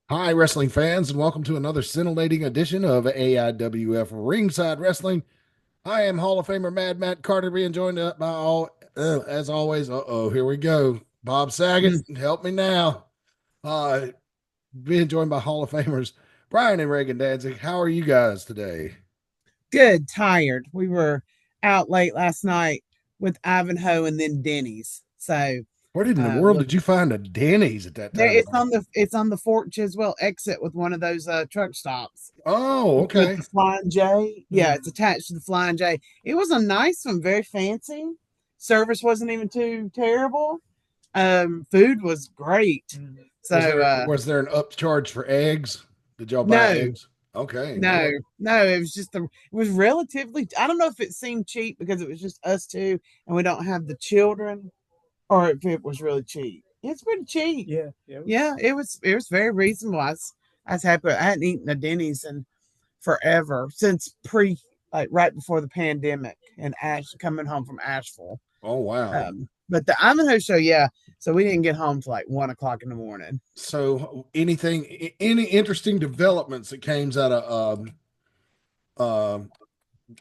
Hi, wrestling fans, and welcome to another scintillating edition of AIWF Ringside Wrestling. I am Hall of Famer Mad Matt Carter, being joined up by as always. Here we go. Bob Saget, Mm. help me now. Uh, being joined by Hall of Famers Brian and Reagan Danzig. How are you guys today? Good, tired. We were out late last night with Ivanhoe and then Denny's. So What in the world we're did you find a Denny's at that there. time of It's night? on the Fort Chiswell exit with one of those truck stops Oh, with okay. the Flying J. Yeah, it's Mhm. attached to the Flying J. It was a nice one, very fancy. Service wasn't even too terrible. Food was great. So Was there an upcharge for eggs? Did y'all buy no, eggs? Okay, No, no. no, it was just it was relatively, I don't know if it seemed cheap because it was just us two and we don't have the children, or if it was really cheap. It's pretty cheap. Yeah, it was very reasonable. I was happy. I hadn't eaten a Denny's in forever, since like right before the pandemic and coming home from Asheville. Oh, wow. But the Ivanhoe show, yeah. So we didn't get home till like 1 o'clock in the morning. So, any interesting developments that came out of um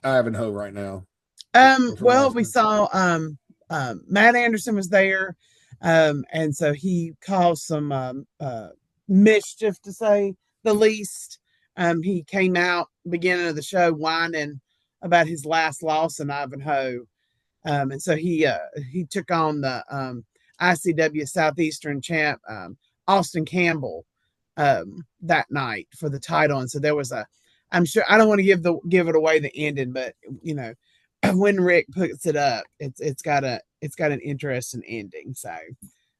Ivanhoe right now from Well, last we time? saw Matt Anderson was there, and so he caused some mischief, to say the least. He came out beginning of the show whining about his last loss in Ivanhoe, and so he took on the ICW Southeastern champ Austin Campbell that night for the title, and so there was a. I'm sure I don't want to give it away the ending, but you know when Rick puts it up, it's got an interesting ending. So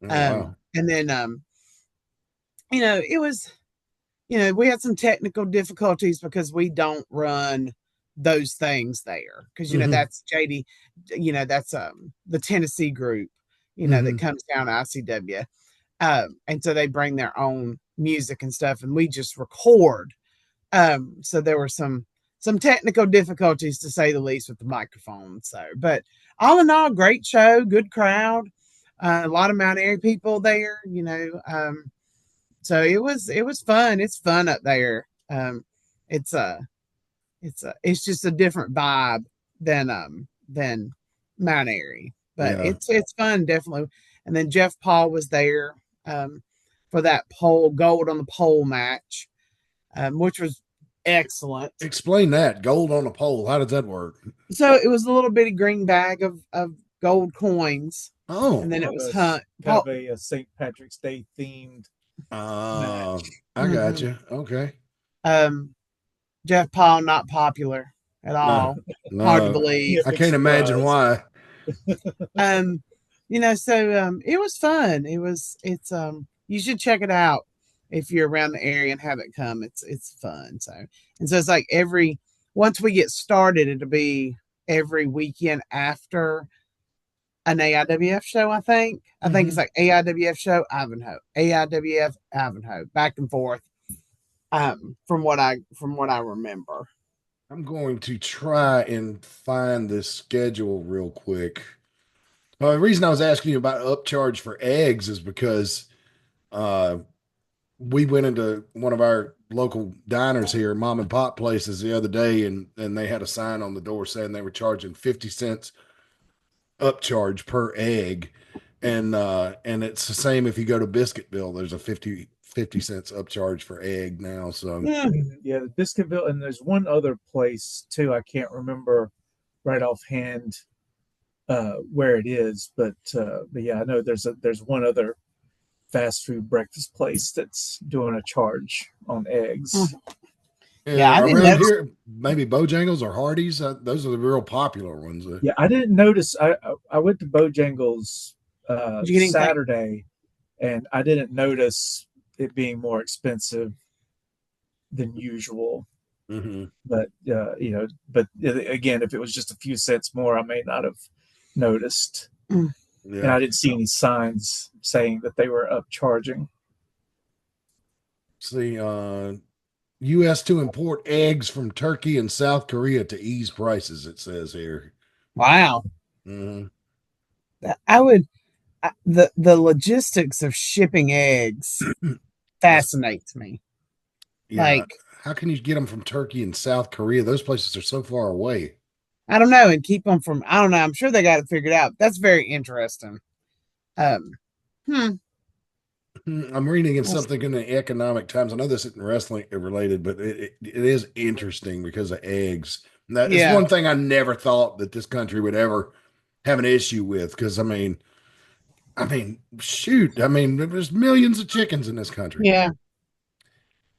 Oh, wow. and then it was, we had some technical difficulties because we don't run those things there, because Hmm. that's JD, that's the Tennessee group, that Hmm. comes down to ICW. And so they bring their own music and stuff and we just record. So there were some technical difficulties, to say the least, with the microphone. So, but all in all, great show, good crowd, a lot of Mount Airy people there. So it was fun. It's fun up there. It's it's just a different vibe than Mount Airy, but Yeah. it's fun, definitely. And then Jeff Paul was there um, for that pole gold on the pole match, which was excellent. Explain that. Gold on a pole. How does that work? So it was a little bitty green bag of gold coins, and Oh, then it Kind of was a Hunt kind Paul. of a St. Patrick's Day themed uh, match. I got Mhm. you. Okay. um, Jeff Paul not popular at No, all. Hard to no, believe. Yeah, I big can't imagine surprise. why. Um, so it was fun. It's you should check it out if you're around the area and have it come. It's fun. So, and so it's like every once we get started, it'll be every weekend after an AIWF show. I think it's Hmm. like AIWF show Ivanhoe, AIWF Ivanhoe, back and forth. From what I remember. I'm going to try and find this schedule real quick. The reason I was asking you about upcharge for eggs is because uh, we went into one of our local diners here, mom and pop places, the other day, and they had a sign on the door saying they were charging 50 cents upcharge per egg. And it's the same if you go to Biscuitville, there's a fifty cents upcharge for egg now. So Yeah. Yeah, the Biscuitville, and there's one other place too. I can't remember right offhand where it is, but yeah, I know there's one other fast food breakfast place that's doing a charge on eggs. Yeah, I didn't around notice. here, maybe Bojangles or Hardee's, those are the real popular ones. Yeah, I didn't notice. I went to Bojangles Did you get anything? Saturday, and I didn't notice it being more expensive than usual. Mhm. But again, if it was just a few cents more, I may not have noticed. Mm. And Yeah. I didn't see any signs saying that they were upcharging. See, U.S. to import eggs from Turkey and South Korea to ease prices, it says here. Wow. Mhm. I would the logistics of shipping eggs. fascinates me. Yeah. Like, How can you get them from Turkey and South Korea? Those places are so far away. I don't know, and keep them from, I don't know. I'm sure they got it figured out. That's very interesting. Um, hmm. I'm reading in something in the Economic Times. I know this isn't wrestling related, but it is interesting because of eggs. That is Yeah. one thing I never thought that this country would ever have an issue with. Because shoot, there's millions of chickens in this country. Yeah.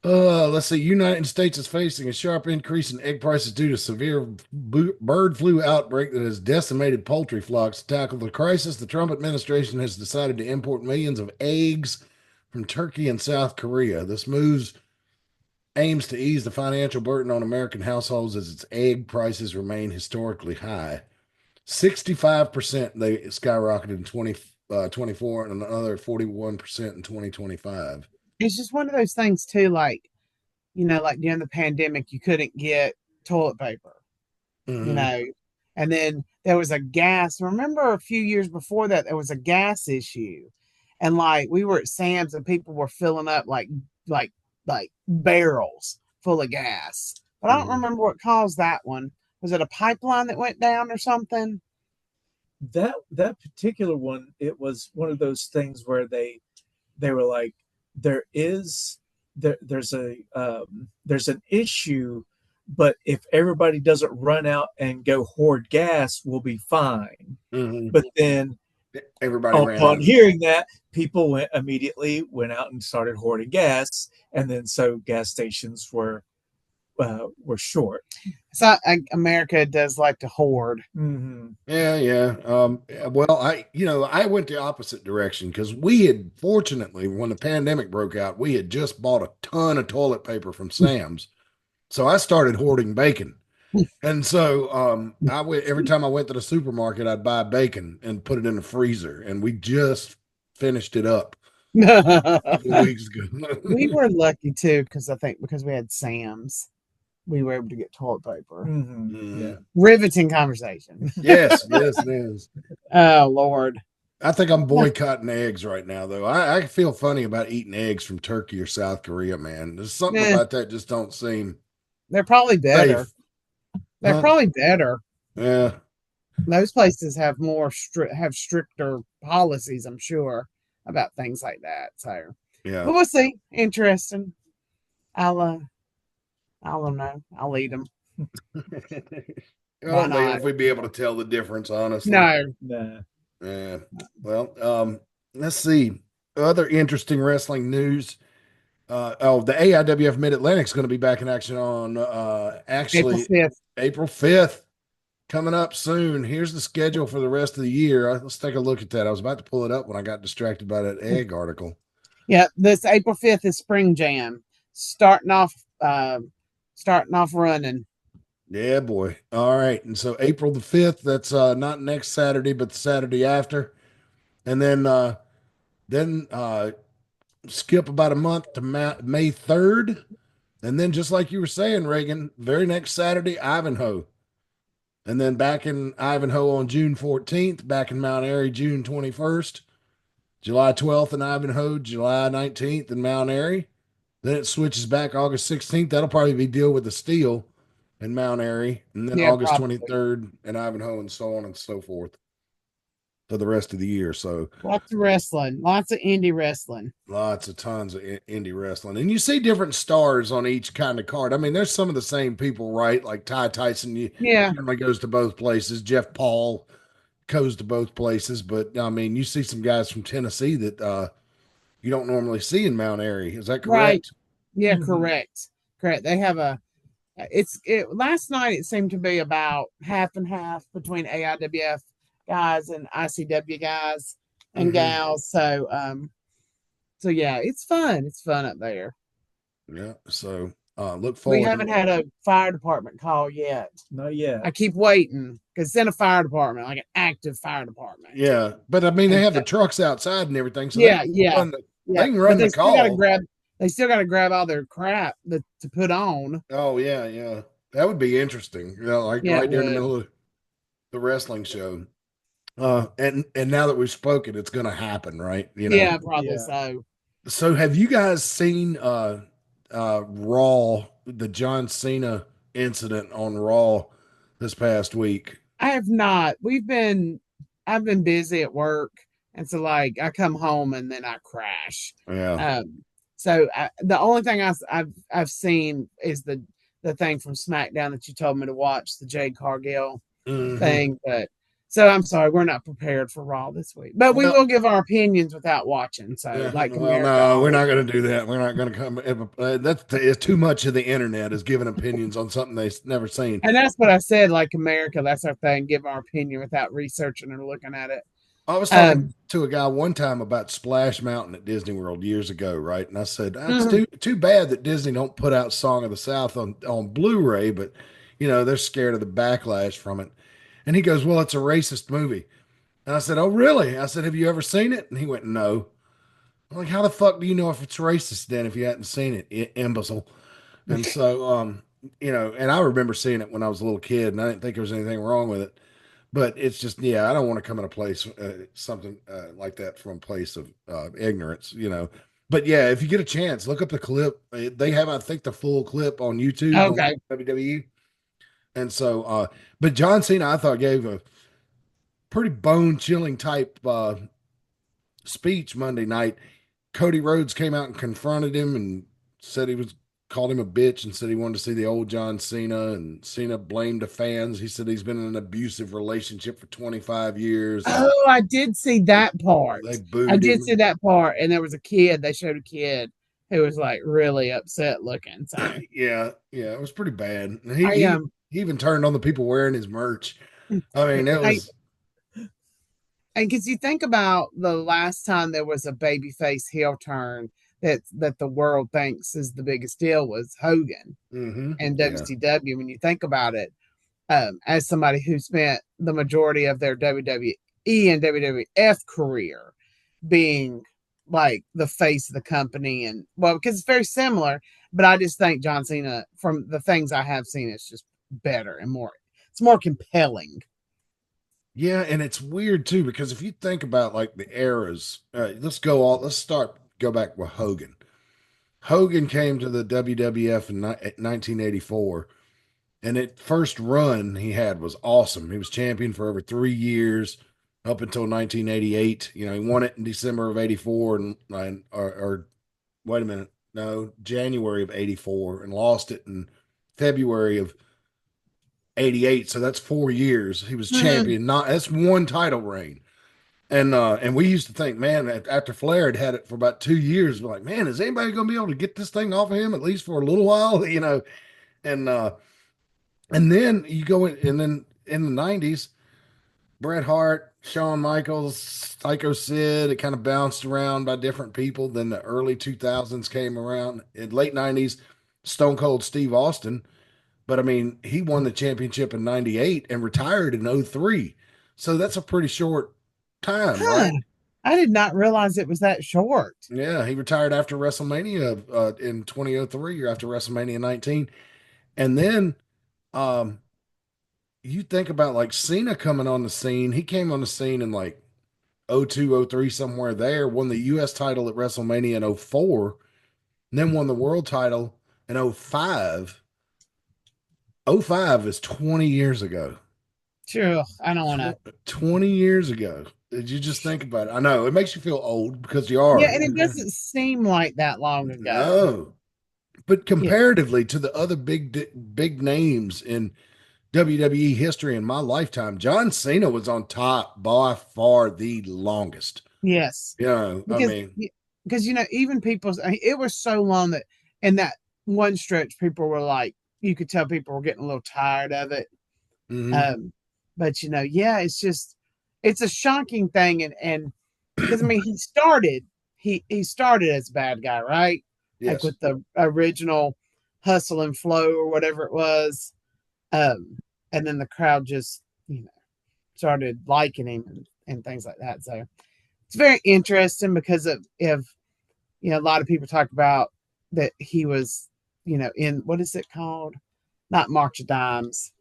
Let's see. United States is facing a sharp increase in egg prices due to severe bird flu outbreak that has decimated poultry flocks. To tackle the crisis, the Trump administration has decided to import millions of eggs from Turkey and South Korea. This move aims to ease the financial burden on American households as its egg prices remain historically high. 65% they skyrocketed in 2024 and another 41% in 2025. It's just one of those things too, like, like during the pandemic, you couldn't get toilet paper, Mm-hmm. and then there was a gas. Remember a few years before that, there was a gas issue. And like we were at Sam's and people were filling up like like barrels full of gas. But I don't Mm-hmm. remember what caused that one. Was it a pipeline that went down or something? That particular one, it was one of those things where they were like, there is there's an issue, but if everybody doesn't run out and go hoard gas, we'll be fine. Mm-hmm. But then Everybody ran upon out. hearing that, people immediately went out and started hoarding gas, and then so gas stations were short. So America does like to hoard. Mm-hmm. Yeah, yeah. Well, I went the opposite direction because we had, fortunately, when the pandemic broke out, we had just bought a ton of toilet paper from Sam's. So I started hoarding bacon. And so I went every time I went to the supermarket, I'd buy bacon and put it in the freezer. And we just finished it up a couple of weeks ago. We were lucky too, because we had Sam's, we were able to get toilet paper. Mm-hmm. Yeah. Riveting conversation. Yes, yes, it is. Oh Lord. I think I'm boycotting eggs right now, though. I feel funny about eating eggs from Turkey or South Korea, man. There's something about that just don't seem They're probably better. safe. They're Huh? probably better. Yeah. Those places have have stricter policies, I'm sure, about things like that. So, Yeah. but we'll see. Interesting. I don't know. I'll eat them. I don't know if we'd be able to tell the difference, honestly. No. Nah. Yeah. Well, let's see. Other interesting wrestling news. The AIWF Mid Atlantic is going to be back in action on actually April 5th. April 5th, coming up soon. Here's the schedule for the rest of the year. Let's take a look at that. I was about to pull it up when I got distracted by that egg article. Yeah, this April 5th is Spring Jam. Starting off running. Yeah, boy. All right. And so April the 5th, that's not next Saturday, but the Saturday after. And then skip about a month to May 3rd. And then just like you were saying, Reagan, very next Saturday, Ivanhoe. And then back in Ivanhoe on June 14th, back in Mount Airy, June 21st, July 12th in Ivanhoe, July 19th in Mount Airy. Then it switches back August 16th. That'll probably be Deal with the Steel in Mount Airy. And then August probably. 23rd in Ivanhoe, and so on and so forth for the rest of the year. So lots of wrestling, lots of indie wrestling. Lots of tons of indie wrestling. And you see different stars on each kind of card. I mean, there's some of the same people, right? Like Ty Tyson, generally goes to both places. Jeff Paul goes to both places. But I mean, you see some guys from Tennessee that you don't normally see in Mount Airy. Is that correct? Right. Yeah, Mm-hmm. correct. They have last night it seemed to be about half and half between AIWF guys and ICW guys and gals. So yeah, it's fun. It's fun up there. Yeah. So look forward. We haven't had a fire department call yet. Not yet. I keep waiting because it's in a fire department, like an active fire department. Yeah, but I mean, they have the trucks outside and everything. So yeah. They can run the call. They still got to grab all their crap to put on. Oh yeah, yeah. That would be interesting. Right there in the middle of the wrestling show. And now that we've spoken, it's going to happen, right? Yeah, probably so. So have you guys seen Raw, the John Cena incident on Raw this past week? I have not. I've been busy at work, and so like I come home and then I crash. Yeah. Um, the only thing I've seen is the thing from SmackDown that you told me to watch, the Jade Cargill Hmm. thing. But so I'm sorry, we're not prepared for Raw this week, but we Well, will give our opinions without watching. So yeah, like well, America no, we're always not going to does. do that. We're not going to come. That's it's too much of the internet is giving opinions on something they've never seen. And that's what I said. Like America, that's our thing. Give our opinion without researching or looking at it. I was talking Um, to a guy one time about Splash Mountain at Disney World years ago, right? And I said, "That's mhm. too bad that Disney don't put out Song of the South on Blu-ray, but they're scared of the backlash from it." And he goes, "Well, it's a racist movie." And I said, "Oh, really?" I said, "Have you ever seen it?" And he went, "No." I'm like, "How the fuck do you know if it's racist then if you hadn't seen it, imbecile?" And so, and I remember seeing it when I was a little kid, and I didn't think there was anything wrong with it. But it's just, yeah, I don't want to come in a place, something like that from a place of ignorance. But yeah, if you get a chance, look up the clip. They have, I think, the full clip on YouTube on Okay. WWE. And so, but John Cena, I thought, gave a pretty bone chilling type speech Monday night. Cody Rhodes came out and confronted him and said he was called him a bitch and said he wanted to see the old John Cena, and Cena blamed the fans. He said he's been in an abusive relationship for 25 years and Oh, I did see they, that part. they I booed did see him. that part, and there was a kid. They showed a kid who was like really upset looking. So Yeah, yeah, it was pretty bad. And I he even turned on the people wearing his merch. I mean, it I was and because you think about the last time there was a babyface heel turn that the world thinks is the biggest deal was Hogan and yeah. WCW. When you think about it, as somebody who spent the majority of their WWE and WWF career being like the face of the company, and well, because it's very similar, but I just think John Cena, from the things I have seen, it's just better and more, it's more compelling. Yeah, and it's weird too because if you think about like the eras, let's start go back with Hogan. Hogan came to the WWF in 1984, and at first run he had was awesome. He was champion for over 3 years up until 1988. He won it in December of '84 or wait a minute, no, January of '84, and lost it in February of '88. So that's 4 years. He was Mhm. champion. Not that's one title reign. And we used to think, man, after Flair had it for about 2 years, we're like, man, is anybody going to be able to get this thing off of him at least for a little while, And and then you go in, and then in the '90s, Bret Hart, Shawn Michaels, Psycho Sid, it kind of bounced around by different people. Then the early 2000s came around. In late '90s, Stone Cold Steve Austin. But I mean, he won the championship in '98 and retired in '03. So that's a pretty short time, Huh. right? I did not realize it was that short. Yeah, he retired after WrestleMania in 2003 or after WrestleMania 19. And then um, you think about like Cena coming on the scene. He came on the scene in like '02, '03, somewhere there, won the US title at WrestleMania in '04, and then won the world title in '05. '05 is 20 years ago. Sure, I don't want to. 20 years ago. Did you just think about it? I know it makes you feel old because you Yeah, are. and it doesn't seem like that long ago. No, but Yeah, comparatively to the other big names in WWE history in my lifetime, John Cena was on top by far the longest. yes, I because mean, even people, it was so long that in that one stretch, people were like, you could tell people were getting a little tired of it. mhm. Um, but yeah, it's a shocking thing, and because I mean, he started as a bad guy, right? Like Yes. with the original Hustle and Flow or whatever it was, um, and then the crowd just started liking him and things like that. So it's very interesting because of if a lot of people talk about that he was in what is it called? Not March of Dimes.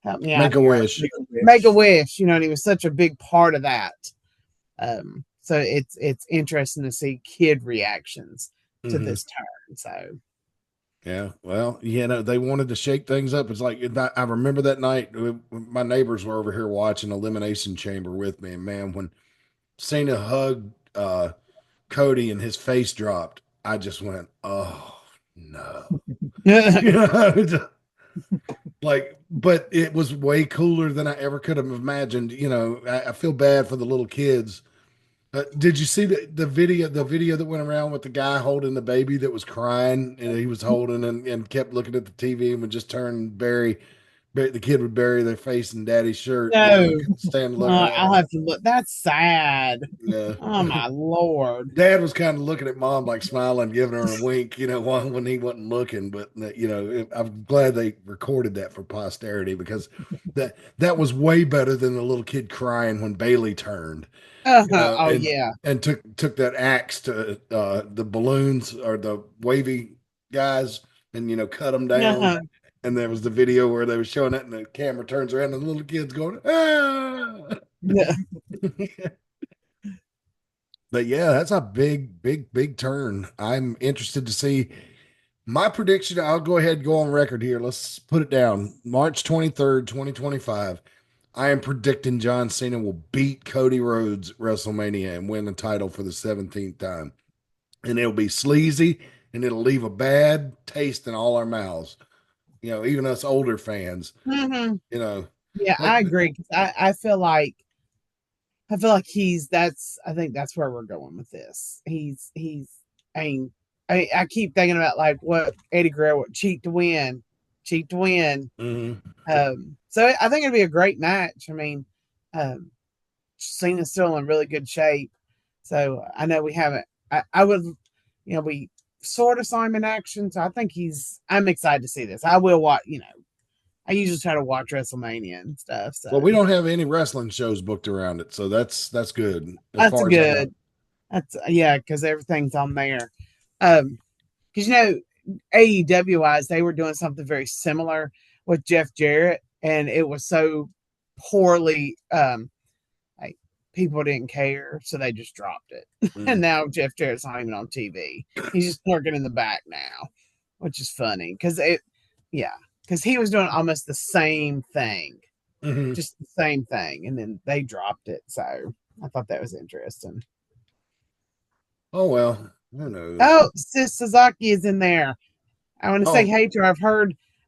Help me out Make a here. wish. Make a Make a wish. Wish, and he was such a big part of that. So it's interesting to see kid reactions to Mhm. this turn. So Yeah, well, they wanted to shake things up. It's like I remember that night my neighbors were over here watching Elimination Chamber with me, and man, when Cena hugged Cody and his face dropped, I just went, "Oh no!" You know, like, but it was way cooler than I ever could have imagined. I feel bad for the little kids. Did you see the video? The video that went around with the guy holding the baby that was crying, and he was holding and kept looking at the TV and would just turn the kid would bury their face in daddy's shirt. no, Couldn't stand looking at I'll him. have to look. That's sad. Yeah. Oh my lord. Dad was kind of looking at mom like smiling, giving her a wink, when he wasn't looking. But I'm glad they recorded that for posterity because that was way better than the little kid crying when Bailey turned. Oh And yeah. took that axe to the balloons or the wavy guys and cut them down. Uh-huh. And there was the video where they were showing it, and the camera turns around, and the little kid's going, "Ah!" Yeah. But yeah, that's a big, big, big turn. I'm interested to see my prediction. I'll go ahead and go on record here. Let's put it down. March 23rd, 2025. I am predicting John Cena will beat Cody Rhodes at WrestleMania and win the title for the 17th time. And it'll be sleazy and it'll leave a bad taste in all our mouths. Even us older fans, Mhm. you know, Yeah, like, I agree. 'Cause I feel like I think that's where we're going with this. I mean, I keep thinking about like what Eddie Guerrero would cheat to win, cheat to win. mhm. So I think it'd be a great match. I mean, um, Cena's still in really good shape. So I know we haven't, I would, we sort of saw him in action. So I'm excited to see this. I will watch, I usually try to watch WrestleMania and stuff. So Well, we don't have any wrestling shows booked around it, so that's good as that's far as I know. good. That's yeah, because everything's on there. Because AEW wise, they were doing something very similar with Jeff Jarrett, and it was so poorly. Like people didn't care, so they just dropped it. And Mm. now Jeff Jarrett's not even on TV. He's just working in the back now, which is funny yeah, because he was doing almost the same thing, Mhm. just the same thing, and then they dropped it. So I thought that was interesting. Oh well, who knows? Oh, Sis Suzuki is in there. I want to say Oh, hey to her.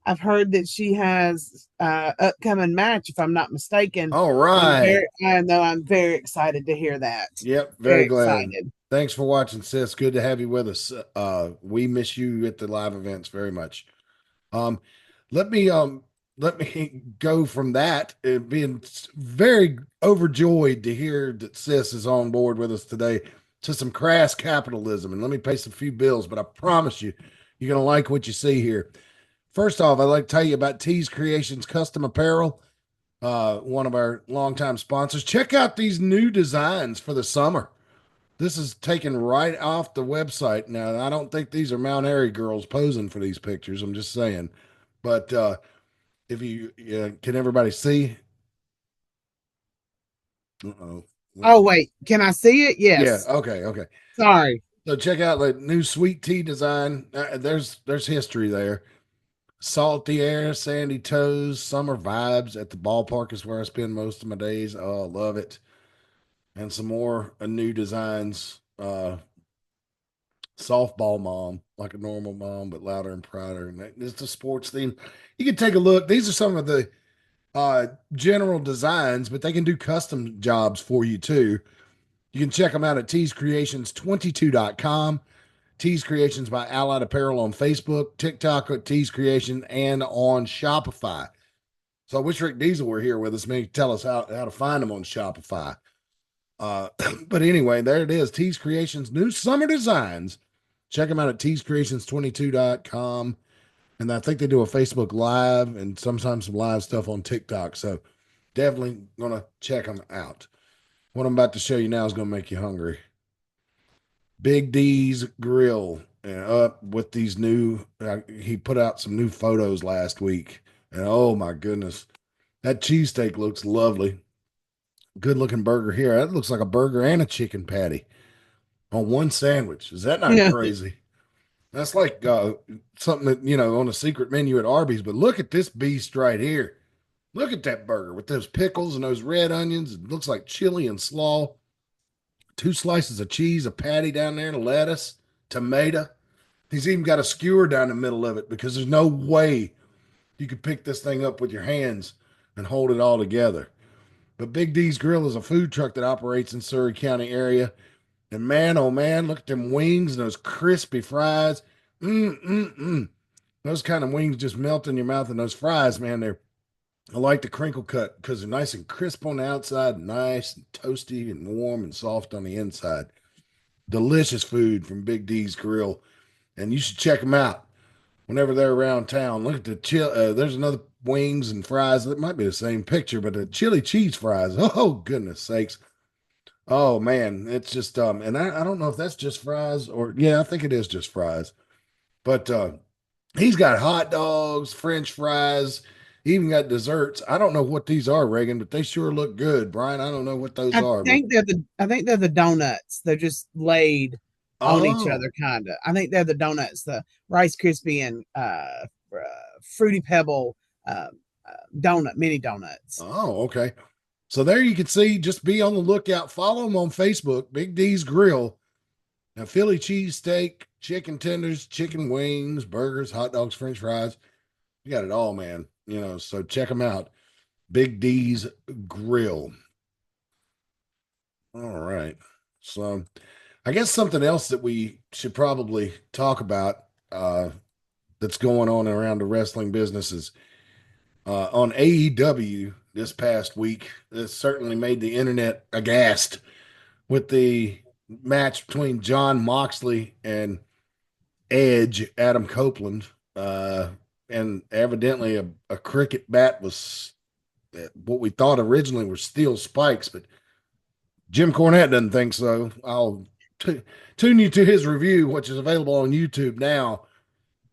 I've heard that she has upcoming match, if I'm not mistaken. all right. I know I'm very excited to hear that. Yep, very Very glad. excited. Thanks for watching, sis. Good to have you with us. We miss you at the live events very much. Um, let me let me go from that and being very overjoyed to hear that sis is on board with us today to some crass capitalism. And let me pay some few bills, but I promise you, you're gonna like what you see here. First off, I'd like to tell you about Tees Creations Custom Apparel, one of our longtime sponsors. Check out these new designs for the summer. This is taken right off the website. Now, I don't think these are Mount Airy girls posing for these pictures. I'm just saying. But if you can everybody see? Uh-oh. Oh wait, can I see it? Yeah. Yes. Okay. Okay. Sorry. So check out the new sweet tea design. There's history there. Salty air, sandy toes, summer vibes at the ballpark is where I spend most of my days. Oh, I love it. And some more new designs. Softball mom, like a normal mom, but louder and prouder. And it's the sports theme. You can take a look. These are some of the general designs, but they can do custom jobs for you too. You can check them out at teescreations22.com. Tees Creations by Allied Apparel on Facebook, TikTok at Tees Creation, and on Shopify. So I wish Rick Diesel were here with us. Maybe tell us how to find them on Shopify. But anyway, there it is. Tees Creations new summer designs. Check them out at teescreations22.com. And I think they do a Facebook Live and sometimes some live stuff on TikTok. So definitely going to check them out. What I'm about to show you now is going to make you hungry. Big D's Grill up with these new, he put out some new photos last week. And oh my goodness, that cheesesteak looks lovely. Good looking burger here. That looks like a burger and a chicken patty on one sandwich. Is that not Yeah. crazy? That's like something that, on a secret menu at Arby's. But look at this beast right here. Look at that burger with those pickles and those red onions. It looks like chili and slaw. Two slices of cheese, a patty down there, lettuce, tomato. He's even got a skewer down the middle of it because there's no way you could pick this thing up with your hands and hold it all together. But Big D's Grill is a food truck that operates in Surrey County area. And man, oh man, look at them wings and those crispy fries. Those kind of wings just melt in your mouth, and those fries, man, I like the crinkle cut because they're nice and crisp on the outside, nice and toasty and warm and soft on the inside. Delicious food from Big D's Grill, and you should check them out whenever they're around town. Look at the chill. There's another wings and fries. It might be the same picture, but the chili cheese fries. Oh goodness sakes! Oh man, it's just and I don't know if that's just fries or yeah, I think it is just fries. But he's got hot dogs, French fries, even got desserts. I don't know what these are, Reagan, but they sure look good. Brian, I don't know what those are, but I think they're the donuts. They're just laid on each oh, other, kind of. I think they're the donuts, the Rice Krispie and Fruity Pebble donut, mini donuts. oh, okay. So there you can see, just be on the lookout. Follow them on Facebook, Big D's Grill. Now, Philly cheesesteak, chicken tenders, chicken wings, burgers, hot dogs, French fries. You got it all, man. So check them out. Big D's Grill. All right. So I guess something else that we should probably talk about that's going on around the wrestling business is on AEW this past week. This certainly made the internet aghast with the match between Jon Moxley and Edge, Adam Copeland. And evidently a cricket bat was what we thought originally were steel spikes, but Jim Cornette doesn't think so. I'll tune you to his review, which is available on YouTube now.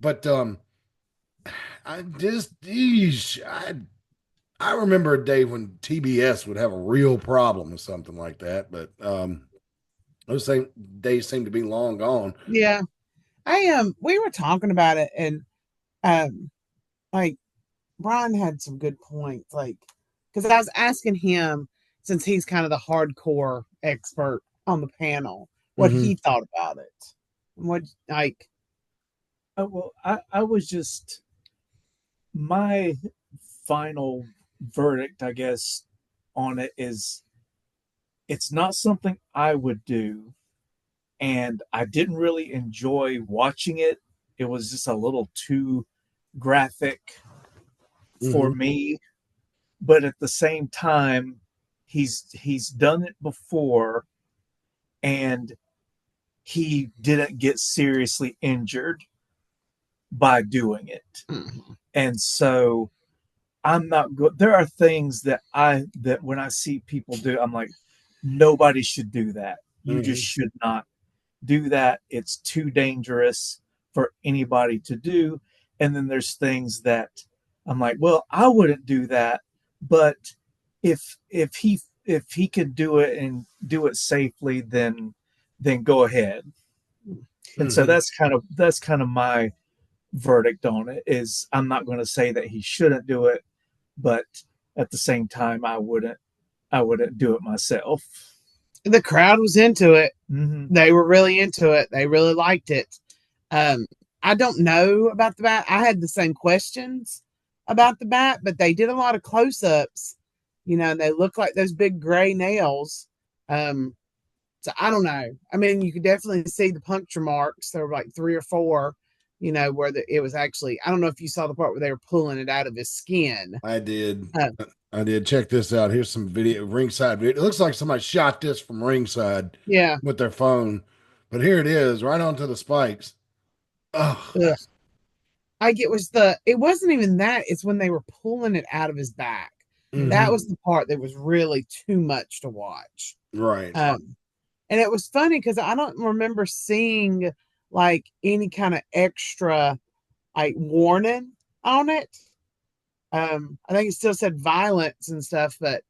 But I just, I remember a day when TBS would have a real problem with something like that, but those same days seem to be long gone. Yeah. We were talking about it, and like Brian had some good points, like because I was asking him, since he's kind of the hardcore expert on the panel, what Mm-hmm. he thought about it. What like Well, I was just my final verdict, I guess, on it is it's not something I would do, and I didn't really enjoy watching it. It was just a little too graphic for Mm-hmm. me, but at the same time, he's done it before, and he didn't get seriously injured by doing it. And so I'm not good. There are things that when I see people do, I'm like, nobody should do that. You just Mm-hmm. should not do that. It's too dangerous for anybody to do. And then there's things that I'm like, well, I wouldn't do that, but if he can do it and do it safely, then go ahead. And so Mm-hmm. that's kind of my verdict on it. Is I'm not going to say that he shouldn't do it, but at the same time, I wouldn't do it myself. the crowd was into it. Mm-hmm. They were really into it. They really liked it. I don't know about the bat. I had the same questions about the bat, but they did a lot of close-ups. They look like those big gray nails. So I don't know. I mean, you could definitely see the puncture marks. There were like 3 or 4, where it was actually, I don't know if you saw the part where they were pulling it out of his skin. I did. Uh, I did. Check this out. Here's some video, ringside video. It looks like somebody shot this from ringside yeah. with their phone, but here it is, right onto the spikes. Oh, Ugh. It wasn't even that. It's when they were pulling it out of his back. That mm-hmm. was the part that was really too much to watch. Right. And it was funny because I don't remember seeing like any kind of extra like warning on it. I think it still said violence and stuff, but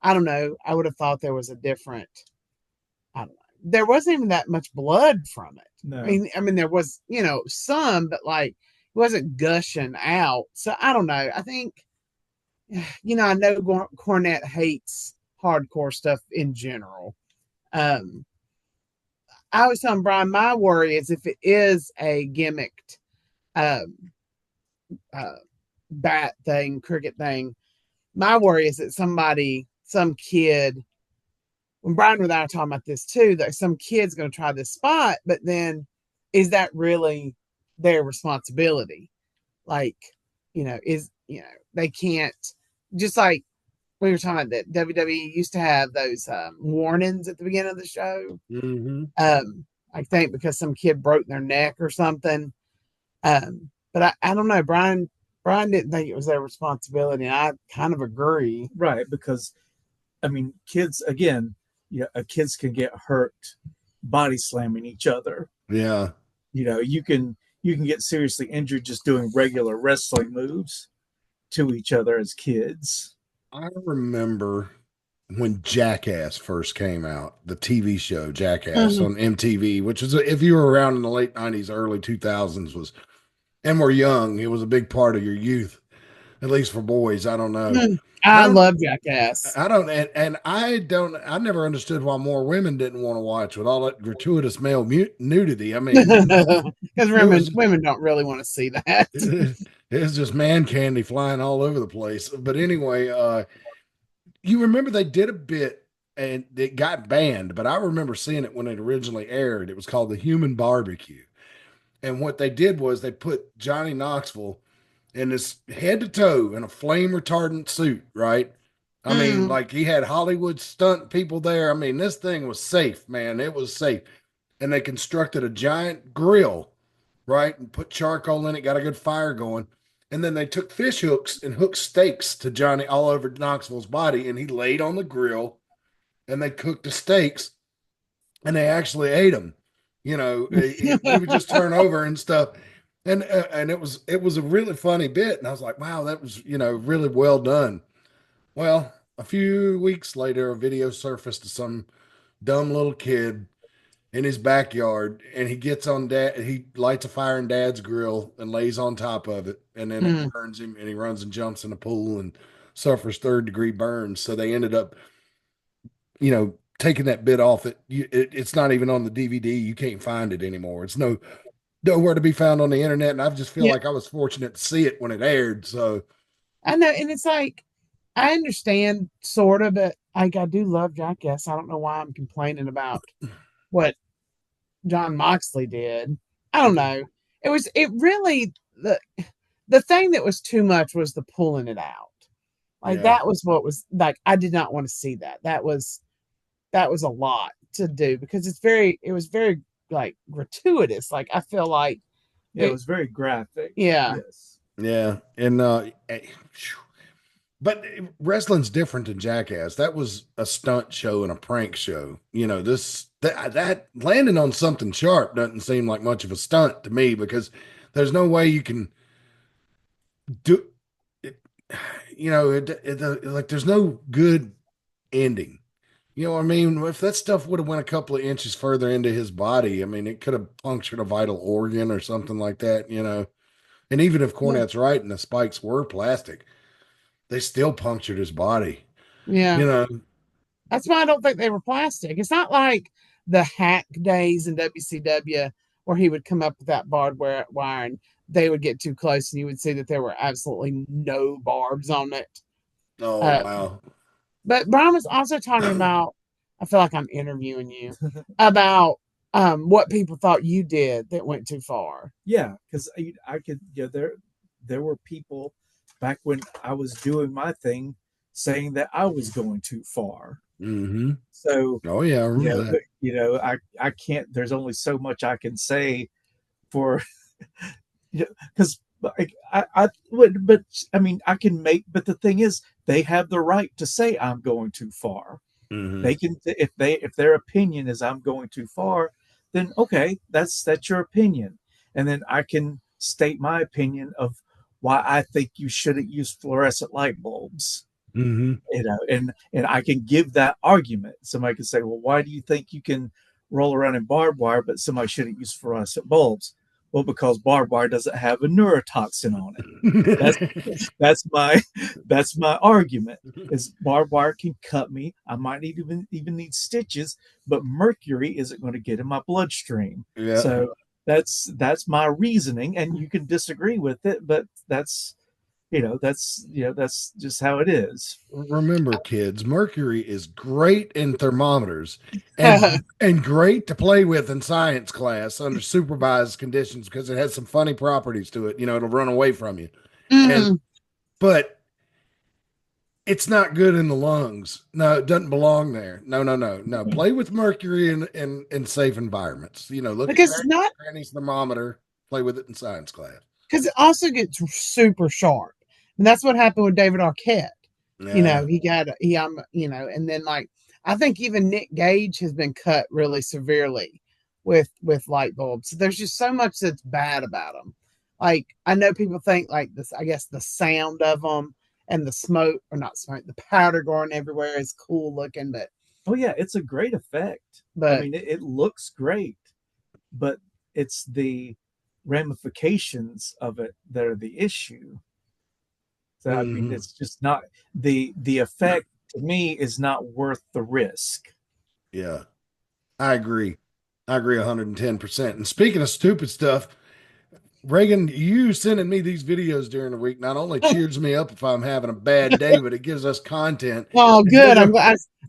I don't know. I would have thought there was a different. I don't know. There wasn't even that much blood from it. No. I mean, there was, some, but like it wasn't gushing out. So I don't know. I think, I know Cornette hates hardcore stuff in general. I was telling Brian, my worry is if it is a gimmicked um, bat thing, cricket thing, my worry is that some kid, when Brian and I are talking about this too, that some kid's going to try this spot, but then is that really their responsibility? Like, they can't, just like we were talking about that WWE used to have those warnings at the beginning of the show. Mm-hmm. I think because some kid broke their neck or something. But I don't know. Brian didn't think it was their responsibility. And I kind of agree. Right. Because, I mean, kids, again, kids can get hurt body slamming each other. Yeah. You can get seriously injured just doing regular wrestling moves to each other as kids. I remember when Jackass first came out, the TV show Jackass on MTV, which is, if you were around in the late 90s, early 2000s, and were young, it was a big part of your youth, at least for boys. I don't know. I love Jackass. I never understood why more women didn't want to watch with all that gratuitous male nudity. I mean, because women don't really want to see that. It's just man candy flying all over the place. But anyway, you remember they did a bit and it got banned, but I remember seeing it when it originally aired. It was called The Human Barbecue. And what they did was they put Johnny Knoxville in his head to toe in a flame retardant suit, right? I mean, like he had Hollywood stunt people there. I mean, this thing was safe, man. It was safe. And they constructed a giant grill, right? And put charcoal in it, got a good fire going. And then they took fish hooks and hooked steaks to Johnny all over Knoxville's body. And he laid on the grill and they cooked the steaks and they actually ate them. He would just turn over and stuff. And it was a really funny bit. And I was like, wow, that was, really well done. Well, a few weeks later, a video surfaced of some dumb little kid in his backyard, and he lights a fire in Dad's grill and lays on top of it, and then it burns him, and he runs and jumps in the pool and suffers third-degree burns. So they ended up, taking that bit off it. It's not even on the DVD. You can't find it anymore. It's nowhere to be found on the internet, and I just feel like I was fortunate to see it when it aired. So I know, and it's like I understand sort of, but like I do love Jackass. I don't know why I'm complaining about what Jon Moxley did. I don't know. It really the thing that was too much was the pulling it out. Like that was what was like. I did not want to see that. That was a lot to do because it was very like gratuitous. Like I feel like it was very graphic. Yeah. Yes. Yeah. And but wrestling's different than Jackass. That was a stunt show and a prank show. That landing on something sharp doesn't seem like much of a stunt to me because there's no way you can do it. Like there's no good ending. You know what I mean? If that stuff would have went a couple of inches further into his body, I mean, it could have punctured a vital organ or something like that, And even if Cornette's right and the spikes were plastic, they still punctured his body. Yeah. That's why I don't think they were plastic. It's not like the hack days in WCW where he would come up with that barbed wire and they would get too close and you would see that there were absolutely no barbs on it. Oh, wow. But Brian was also talking about, I feel like I'm interviewing you, about what people thought you did that went too far. Yeah, because I could, there were people back when I was doing my thing saying that I was going too far. Mm-hmm. So, oh yeah, I remember that. I can't. There's only so much I can say for, because I would, but I mean, I can make. But the thing is, they have the right to say I'm going too far. Mm-hmm. They can, if their opinion is I'm going too far, then okay, that's your opinion, and then I can state my opinion of why I think you shouldn't use fluorescent light bulbs. Mm-hmm. And I can give that argument. Somebody can say, well, why do you think you can roll around in barbed wire, but somebody shouldn't use fluorescent bulbs? Well, because barbed wire doesn't have a neurotoxin on it. That's that's my argument. Is barbed wire can cut me. I might even need stitches, but mercury isn't going to get in my bloodstream. Yeah. So that's my reasoning, and you can disagree with it, but that's just how it is. Remember, kids, mercury is great in thermometers and great to play with in science class under supervised conditions because it has some funny properties to it. It'll run away from you. But it's not good in the lungs. No, it doesn't belong there. No. Play with mercury in safe environments. Look because at it's not Granny's thermometer, play with it in science class. because it also gets super sharp. And that's what happened with David Arquette. Yeah. And then I think even Nick Gage has been cut really severely with light bulbs. So there's just so much that's bad about them. Like, I know people think like this, I guess the sound of them and the smoke, or not smoke, the powder going everywhere is cool looking, but oh yeah, it's a great effect. But I mean, it looks great, but it's the ramifications of it that are the issue. So I mean, it's just not the effect to me is not worth the risk. Yeah, I agree. 110%. And speaking of stupid stuff, Reagan, you sending me these videos during the week not only cheers me up if I'm having a bad day, but it gives us content. Oh, good.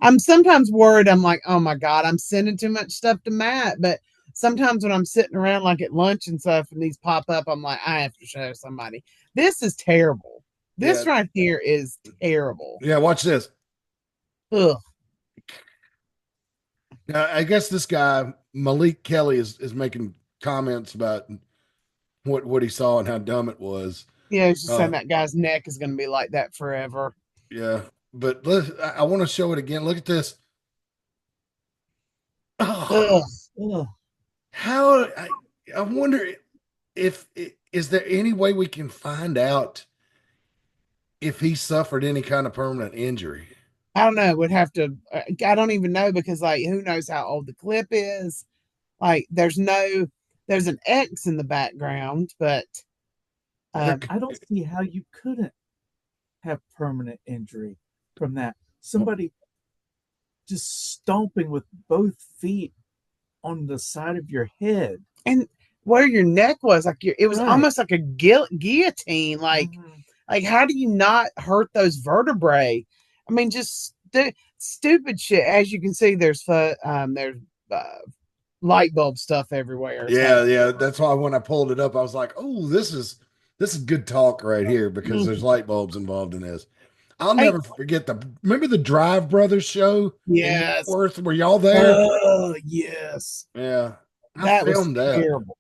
I'm sometimes worried. I'm like, oh my God, I'm sending too much stuff to Matt. But sometimes when I'm sitting around like at lunch and stuff and these pop up, I'm like, I have to show somebody. This is terrible. This right here is terrible. Yeah, watch this. Ugh. Now, I guess this guy, Malik Kelly, is making comments about what he saw and how dumb it was. Yeah, he's just saying that guy's neck is going to be like that forever. Yeah, but I want to show it again. Look at this. Oh, how I wonder is there any way we can find out if he suffered any kind of permanent injury? I don't know. Would have to. I don't even know because who knows how old the clip is. There's an X in the background, but I don't see how you couldn't have permanent injury from that. Somebody just stomping with both feet on the side of your head, and where your neck was, it was almost like a guillotine. Like how do you not hurt those vertebrae? I mean, just stupid shit. As you can see, there's light bulb stuff everywhere. Yeah. That's why when I pulled it up, I was like, "Oh, this is good talk right here," because there's light bulbs involved in this. I'll never forget remember the Drive Brothers show? Yes. Worth, were y'all there? Oh, yes. Yeah. That was terrible.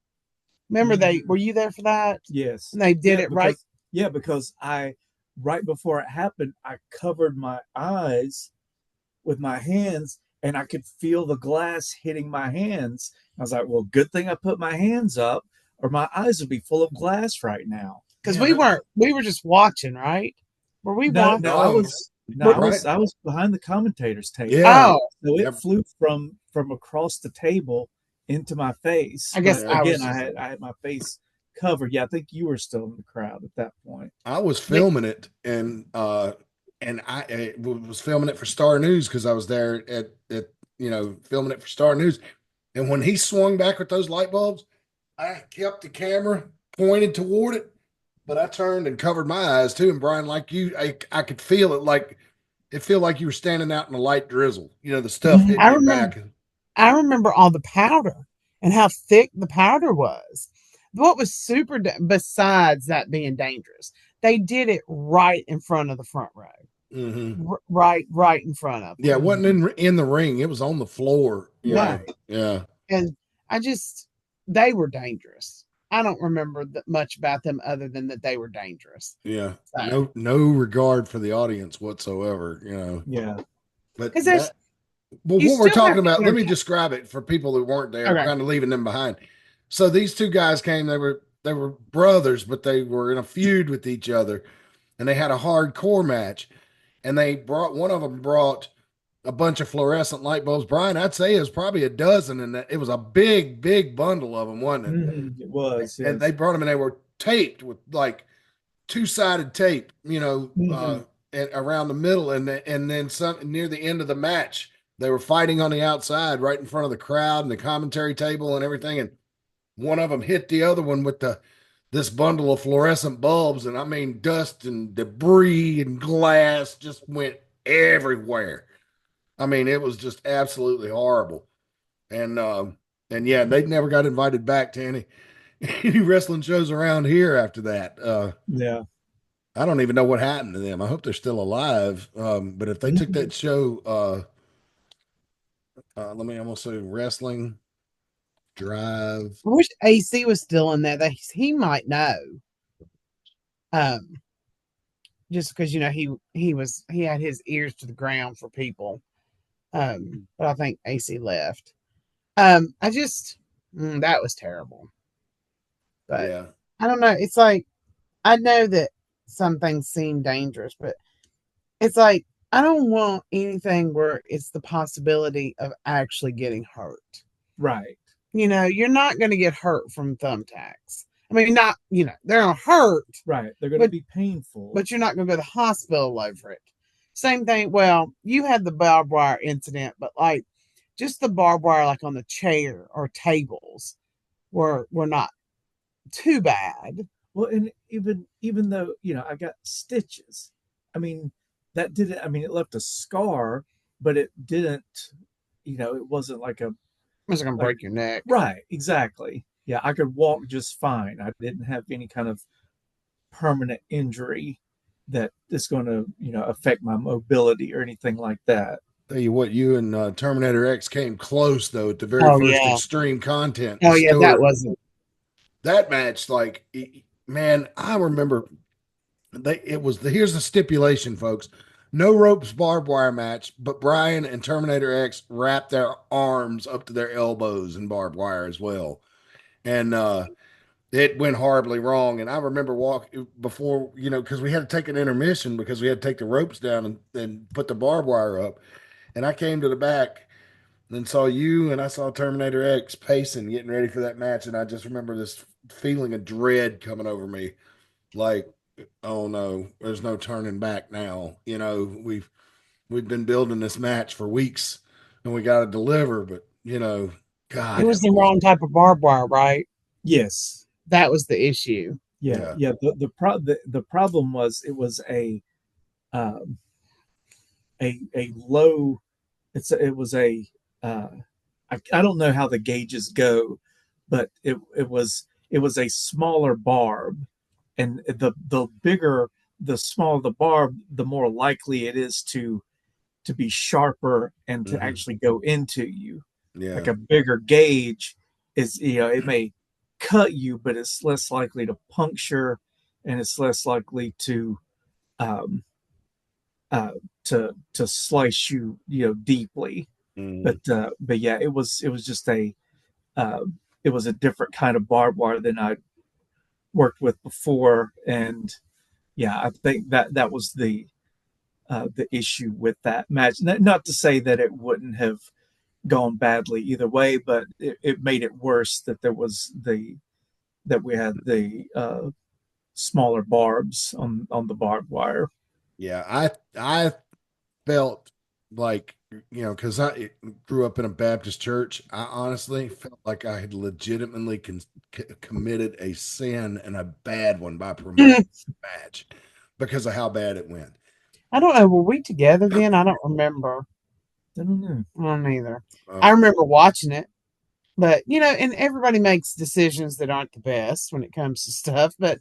Remember were you there for that? Yes. And they did it right. Yeah, because right before it happened, I covered my eyes with my hands and I could feel the glass hitting my hands. I was like, well, good thing I put my hands up or my eyes would be full of glass right now. Because we were just watching, right? Were we watching? No, I was behind the commentator's table. Yeah. Oh. So it flew from across the table into my face. I guess I had my face covered. Yeah, I think you were still in the crowd at that point. I was filming it and I was filming it for Star News because I was there at filming it for Star News. And when he swung back with those light bulbs, I kept the camera pointed toward it, but I turned and covered my eyes too. And Brian, like you, I could feel it it felt like you were standing out in a light drizzle. The stuff hitting your back. I remember all the powder and how thick the powder was. What was super, besides that being dangerous, they did it right in front of the front row. Mm-hmm. Right in front of them. Yeah, it wasn't in the ring. It was on the floor. Yeah. Yeah. And they were dangerous. I don't remember much about them other than that they were dangerous. Yeah. So. No regard for the audience whatsoever, Yeah. But what we're talking about, let me describe it for people who weren't there, kind of leaving them behind. So these two guys came, they were brothers, but they were in a feud with each other and they had a hardcore match. and one of them brought a bunch of fluorescent light bulbs. Brian, I'd say it was probably a dozen, and it was a big, big bundle of them, wasn't it? It was, And they yes. brought them, and they were taped with like two-sided tape, Hmm. and around the middle, and then some near the end of the match, they were fighting on the outside, right in front of the crowd and the commentary table and everything, and one of them hit the other one with this bundle of fluorescent bulbs, and I mean, dust and debris and glass just went everywhere. I mean, it was just absolutely horrible. And yeah, they never got invited back to any wrestling shows around here after that. Yeah. I don't even know what happened to them. I hope they're still alive. But if they took Mhm. that show, let me almost say wrestling drive. I wish AC was still in there. That he might know. Um, just because he had his ears to the ground for people. But I think AC left. I just that was terrible. But Yeah. I don't know. It's like I know that some things seem dangerous, but it's like I don't want anything where it's the possibility of actually getting hurt. Right. You're not going to get hurt from thumbtacks. I mean, not, they're going to hurt, Right. They're going to but be painful. you're not going to go to the hospital over it. Same thing. Well, you had the barbed wire incident, but like just the barbed wire, like on the chair or tables, were not too bad. Well, and even though, I got stitches, I mean, that didn't, I mean, it left a scar, but it didn't, it wasn't like a, It's going to like, break your neck. right, exactly. Yeah, I could walk just fine. I didn't have any kind of permanent injury that is going to, affect my mobility or anything like that. Tell you what, you and Terminator X came close though at the very Oh first yeah. Extreme Content Oh yeah. That store. wasn't. That match, like, man, I remember here's the stipulation, folks. No ropes barbed wire match, but Brian and Terminator X wrapped their arms up to their elbows in barbed wire as well. And it went horribly wrong. And I remember walking before, because we had to take an intermission because we had to take the ropes down and put the barbed wire up. And I came to the back and saw you and I saw Terminator X pacing, getting ready for that match. And I just remember this feeling of dread coming over me. Like, oh no, there's no turning back now. We've been building this match for weeks and we got to deliver, but It God, was the wrong type of barbed wire, right? Yes. That was the issue. Yeah. yeah. Yeah. The problem was it was um, a low, it was uh, I don't know how the gauges go, but it was a smaller barb, and the bigger, the smaller the barb, the more likely it is to be sharper and to Hmm. actually go into you. Like Yeah. a bigger gauge is, it may cut you, but it's less likely to puncture, and it's less likely um, uh, to slice you, deeply. Mm. But yeah, it was just uh, it was a different kind of barbed wire than I worked with before, and yeah, I think that was the issue with that match. Not to say that it wouldn't have gone badly either way, but it made it worse that that we had the smaller barbs on the barbed wire. Yeah. I felt like, because I grew up in a Baptist church, I honestly felt like I had legitimately committed a sin and a bad one by promoting I the match because of how bad it went. don't know. Were we together then? I don't remember. I don't know. I don't either. I Uh, remember watching it, but and everybody makes decisions that aren't the best when it comes to stuff. But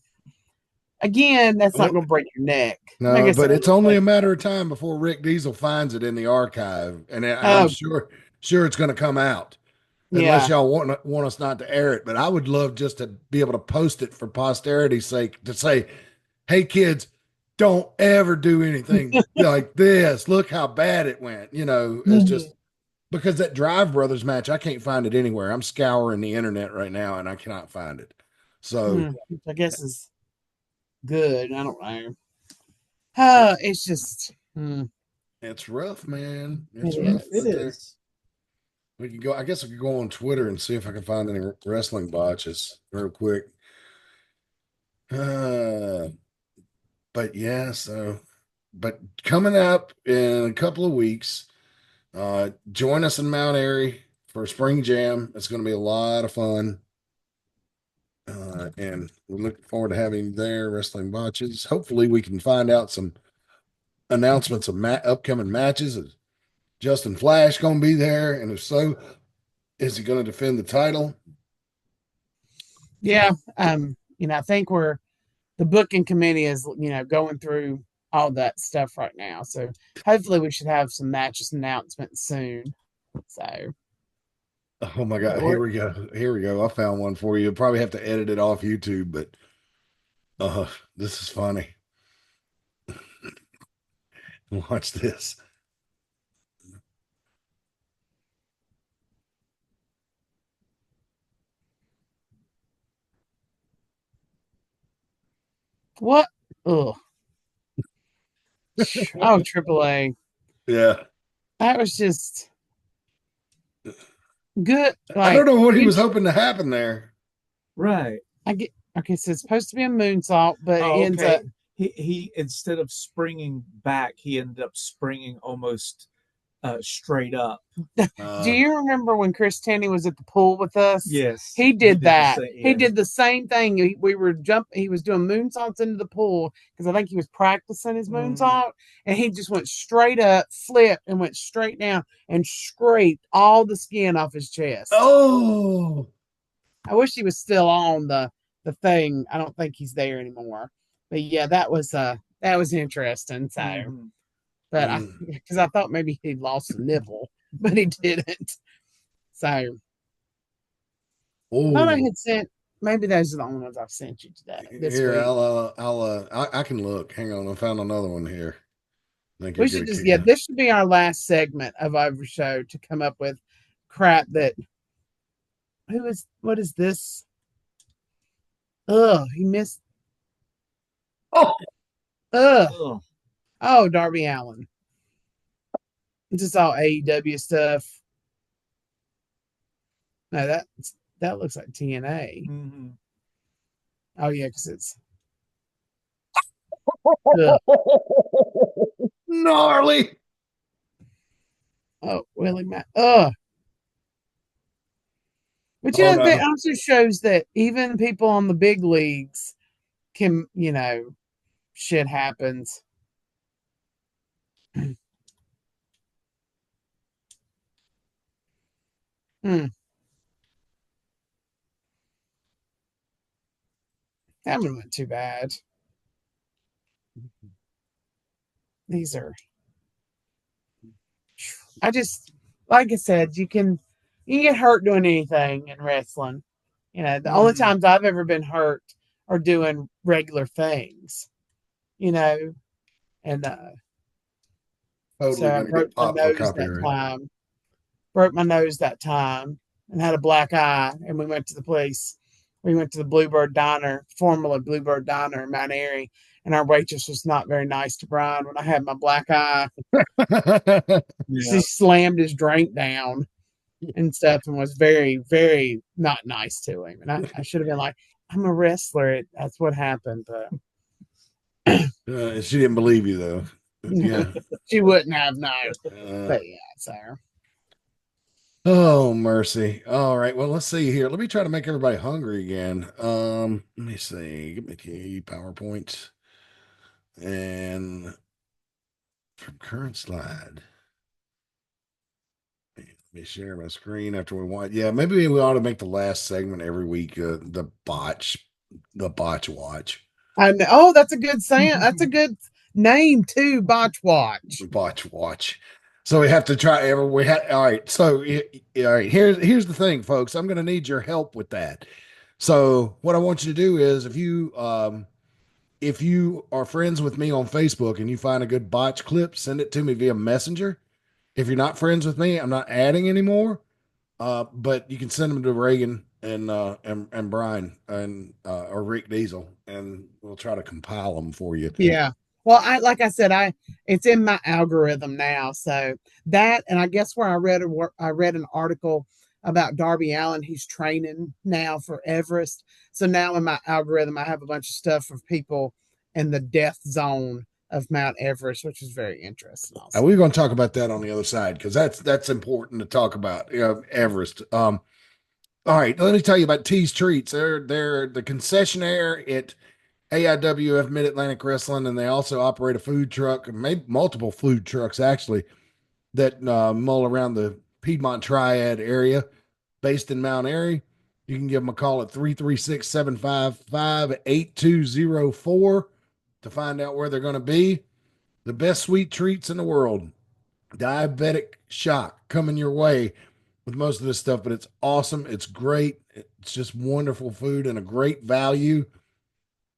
again, that's not well, going to break your neck. I no, guess it but it's would only break. a matter of time before Rick Diesel finds it in the archive, and I'm Oh sure it's going to come out, unless yeah. y'all want us not to air it. But I would love just to be able to post it for posterity's sake to say, "Hey kids, don't ever do anything like this. Look how bad it went." It's Mhm. just because that Drive Brothers match, I can't find it anywhere. I'm scouring the internet right now, and I cannot find it. So Which I guess is good. I don't know. It's just Mm, It's rough, man. it It's rough It out is. there. is. We can go. I guess I could go on Twitter and see if I can find any wrestling botches real quick. Uh, but yeah, so but coming up in a couple of weeks, join us in Mount Airy for Spring Jam. It's going to be a lot of fun. And we're looking forward to having you there, wrestling botches. Hopefully, we can find out some announcements of upcoming matches. Is Justin Flash going to be there? And if so, is he going to defend the title? Yeah. I think the booking committee is, going through all that stuff right now. So hopefully we should have some matches announcements soon. So, Oh my God. but Here we go. Here we go. I found one for you. You'll probably have to edit it off YouTube, but this is funny. Watch this. what? Oh, oh, AAA. Yeah. That was just good. I don't Like, know what he was hoping to happen there. Right. I get, okay, so it's supposed to be a moonsault, but it Oh, ends up. okay. He instead of springing back, he ended up springing almost straight up. Do you remember when Chris Tenney was at the pool with us? Yes, He did that. He yeah. did the same thing. We were jumping. He was doing moonsaults into the pool because I think he was practicing his moonsault, and he just went straight up, flipped, and went straight down and scraped all the skin off his chest. Oh, I wish he was still on the thing. I don't think he's there anymore. But yeah, that was interesting. So, but because I thought maybe he lost a nipple, but he didn't. So, I thought I had sent. Maybe those are the only ones I've sent you today. This here, week. I can look. Hang on. I found another one here. I think We you'll should get a just kick out. this should be our last segment of our show to come up with crap that. What is this? Ugh, he missed. Oh, Ugh. Oh, Darby Allen. It's just all AEW stuff. No, that looks like TNA. Oh yeah, because it's gnarly. oh Willie Matt. Ugh. But Oh that no. also shows that even people on the big leagues can, shit happens. Hmm. That one went too bad. These are. I just, like I said, you can get hurt doing anything in wrestling. The only times I've ever been hurt are doing regular things. And Totally so I gonna broke get my popped for nose that copyright. time. Broke my nose that time and had a black eye, and we went to the place. We went to the Bluebird Diner, formerly Bluebird Diner in Mount Airy, and our waitress was not very nice to Brian when I had my black eye. She slammed his drink down and stuff and was very, very not nice to him. And I should have been like, I'm a wrestler. That's what happened. But She didn't believe you though. Yeah. she wouldn't have known. But yeah, so. Oh mercy. All right. Well, let's see here. Let me try to make everybody hungry again. Let me see. Give me the PowerPoint and from current slide. Let me share my screen after we want. Yeah, maybe we ought to make the last segment every week. The botch watch. I know. Oh, that's a good saying. That's a good name too. Botch watch. Botch watch. So we have to try. We had all right. So all right. Here's the thing, folks. I'm going to need your help with that. So what I want you to do is if you are friends with me on Facebook and you find a good botch clip, send it to me via Messenger. If you're not friends with me, I'm not adding anymore. But you can send them to Reagan and Brian and or Rick Diesel, and we'll try to compile them for you. Yeah. Well, like I said, it's in my algorithm now. So that, and I guess where I read an article about Darby Allin. He's training now for Everest. So now in my algorithm, I have a bunch of stuff of people in the death zone of Mount Everest, which is very interesting. And Also, we're going to talk about that on the other side because that's important to talk about. Everest. All right, let me tell you about T's Treats. They're the concessionaire at AIWF Mid Atlantic Wrestling, and they also operate a food truck, maybe multiple food trucks actually, that mull around the Piedmont Triad area, based in Mount Airy. You can give them a call at 336-755-8204 to find out where they're going to be. The best sweet treats in the world. Diabetic shock coming your way with most of this stuff, but it's awesome. It's great. It's just wonderful food and a great value.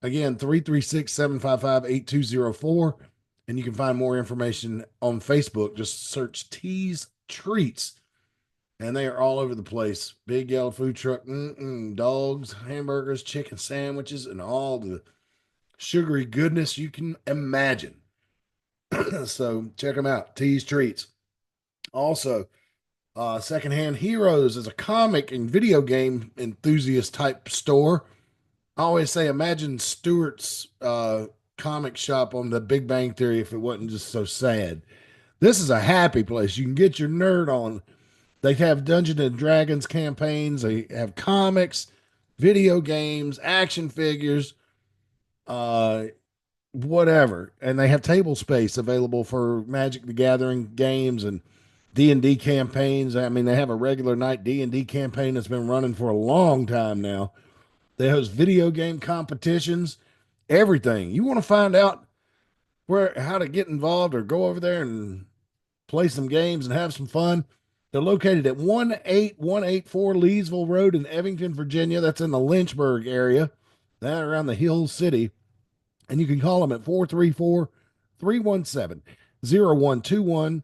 Again, 336-755-8204. And you can find more information on Facebook. Just search T's Treats. And they are all over the place. Big yellow food truck, dogs, hamburgers, chicken sandwiches, and all the sugary goodness you can imagine. So check them out. T's Treats. Also, Secondhand Heroes is a comic and video game enthusiast type store. I always say, imagine Stewart's comic shop on The Big Bang Theory if it wasn't just so sad. This is a happy place. You can get your nerd on. They have Dungeons and Dragons campaigns. They have comics, video games, action figures, whatever. And they have table space available for Magic the Gathering games and D&D campaigns. I mean, they have a regular night D&D campaign that's been running for a long time now. They host video game competitions, everything. You want to find out how to get involved or go over there and play some games and have some fun. They're located at 18184 Leesville Road in Evington, Virginia. That's in the Lynchburg area, that around the Hill City. And you can call them at 434-317-0121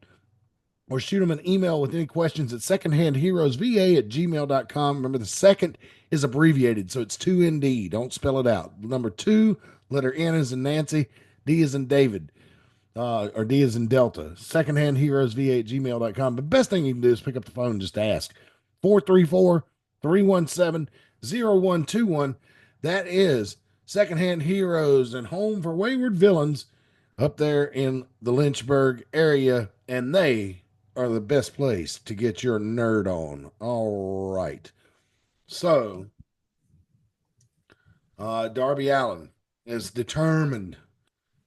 or shoot them an email with any questions at secondhandheroesva@gmail.com. Remember, the second is abbreviated, so it's 2ND. Don't spell it out. Number 2, letter N is in Nancy, D is in David, or D is in Delta. Secondhandheroesva@gmail.com. The best thing you can do is pick up the phone and just ask. 434-317-0121. That is Secondhand Heroes and Home for Wayward Villains up there in the Lynchburg area, and they are the best place to get your nerd on. All right. So, Darby Allin is determined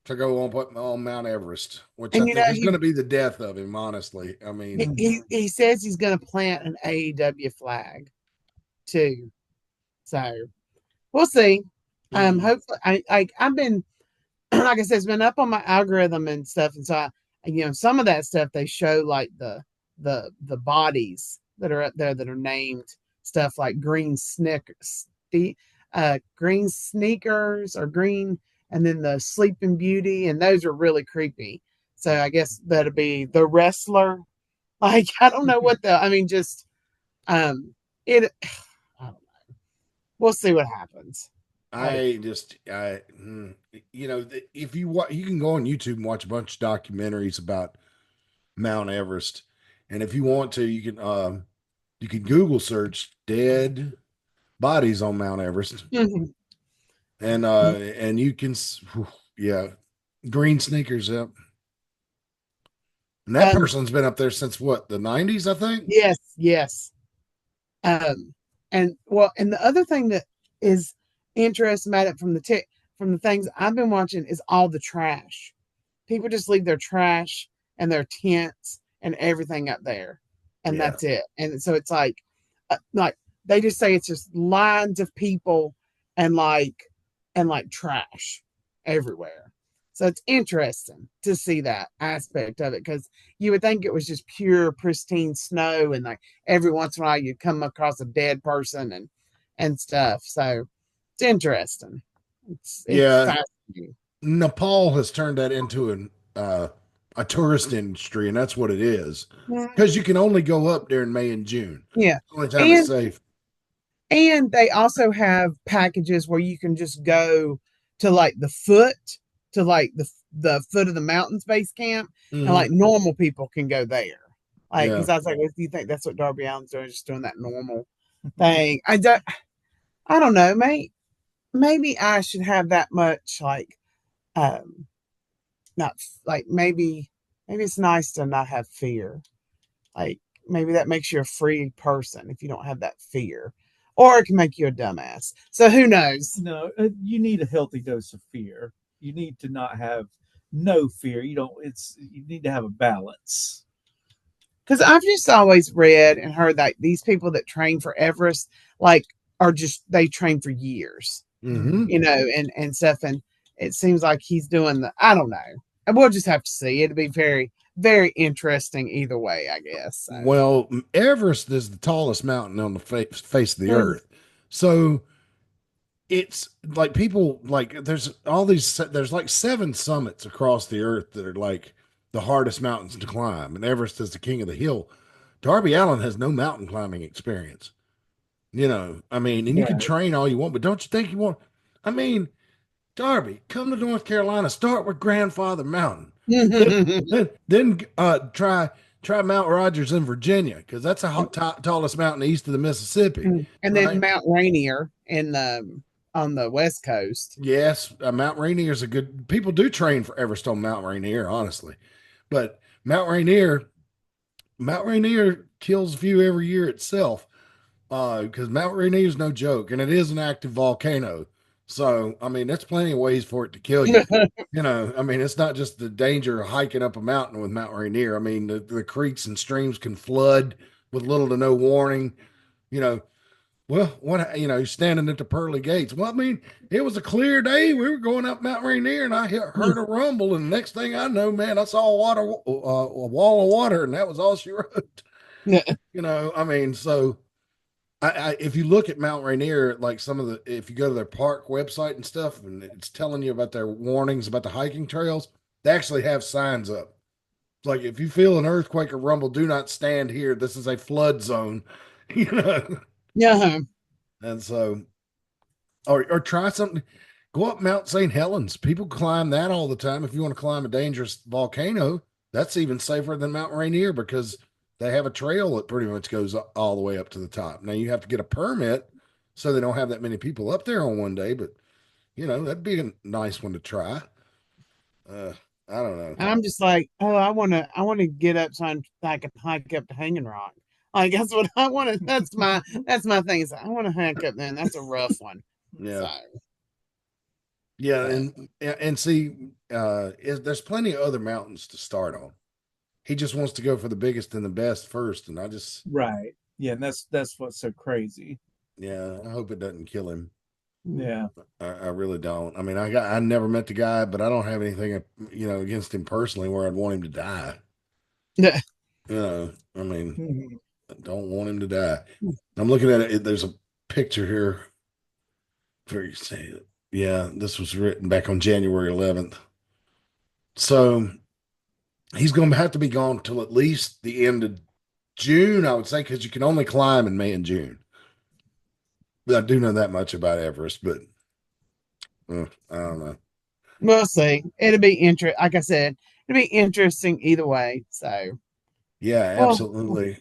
to go on Mount Everest, which and I think is going to be the death of him, honestly. I mean, he says he's going to plant an AEW flag too. So we'll see. Hopefully, I've been like I said, it's been up on my algorithm and stuff, and so some of that stuff they show like the bodies that are up there that are named stuff like green sneakers or green, and then the Sleeping Beauty, and those are really creepy. So I guess that'll be the wrestler. Like I don't know what just it. I don't know. We'll see what happens. if you can go on YouTube and watch a bunch of documentaries about Mount Everest, and if you want to, you can Google search dead bodies on Mount Everest, and you can, green sneakers, yep. And that person's been up there since what, the 90s, I think. Yes. And the other thing that is interesting about it from the things I've been watching is all the trash. People just leave their trash and their tents and everything up there, and that's it. And so it's like they just say it's just lines of people and trash everywhere. So it's interesting to see that aspect of it, because you would think it was just pure pristine snow, and like every once in a while you'd come across a dead person and stuff. So it's interesting. It's fascinating. Nepal has turned that into a tourist industry, and that's what it is. Because you can only go up there in May and June. Yeah. The only time it's safe. And they also have packages where you can just go to like the foot, to like the foot of the mountains base camp, and Mhm. like normal people can go there. Like, Yeah. because I was like, well, do you think that's what Darby Allin's doing? Just doing that normal thing. I don't know. Maybe I should have that much like, um, not like maybe it's nice to not have fear. Like maybe that makes you a free person if you don't have that fear, or it can make you a dumbass. So who knows? No, you need a healthy dose of fear. You need to not have no fear. You don't. It's you need to have a balance. Because I've just always read and heard that these people that train for Everest, like, are just they train for years, Mhm. and stuff. And it seems like he's doing the. I don't know. And we'll just have to see. It'll be very, very interesting either way, I guess. So. Well, Everest is the tallest mountain on the face of the earth. So it's like people like there's like 7 summits across the earth that are like the hardest mountains to climb, and Everest is the king of the hill. Darby Allin has no mountain climbing experience. I mean, and you can Right. train all you want, but don't you think you want? I mean, Darby, come to North Carolina, start with Grandfather Mountain, then try Mount Rogers in Virginia because that's the tallest mountain east of the Mississippi, And then right? Mount Rainier in the on the west coast. Yes, Mount Rainier is a good. People do train for Everest on Mount Rainier, honestly, but Mount Rainier kills a few every year itself. Because Mount Rainier is no joke, and it is an active volcano. So, I mean, there's plenty of ways for it to kill you. I mean, it's not just the danger of hiking up a mountain with Mount Rainier. I mean, the creeks and streams can flood with little to no warning. You know, you're standing at the pearly gates. Well, I mean, it was a clear day. We were going up Mount Rainier, and I heard a rumble, and the next thing I know, man, I saw a wall of water, and that was all she wrote. I mean, so if you look at Mount Rainier, like if you go to their park website and stuff, and it's telling you about their warnings about the hiking trails, they actually have signs up. It's like if you feel an earthquake or rumble, do not stand here. This is a flood zone, you know. Yeah. And so, or try something. Go up Mount St. Helens. People climb that all the time. If you want to climb a dangerous volcano, that's even safer than Mount Rainier because they have a trail that pretty much goes all the way up to the top. Now you have to get a permit, so they don't have that many people up there on one day. But that'd be a nice one to try. Uh, I don't know. I'm just like, oh, I want to get up so I can hike up to Hanging Rock. Like that's what I want to. That's my thing. Is I want to hike up there, and that's a rough one. Yeah, So, yeah, but and see, there's plenty of other mountains to start on. He just wants to go for the biggest and the best first, and Right. Yeah, and that's what's so crazy. yeah, I hope it doesn't kill him. Yeah. I really don't. I mean, I never met the guy, but I don't have anything against him personally where I'd want him to die. yeah. I mean, Mhm. I don't want him to die. I'm looking at it. There's a picture here. For you say, yeah, this was written back on January 11th. So he's going to have to be gone till at least the end of June, I would say, because you can only climb in May and June. But I do know that much about Everest, but I don't know. We'll see. It'll be interesting. Like I said, it'll be interesting either way. So, Yeah, well, absolutely.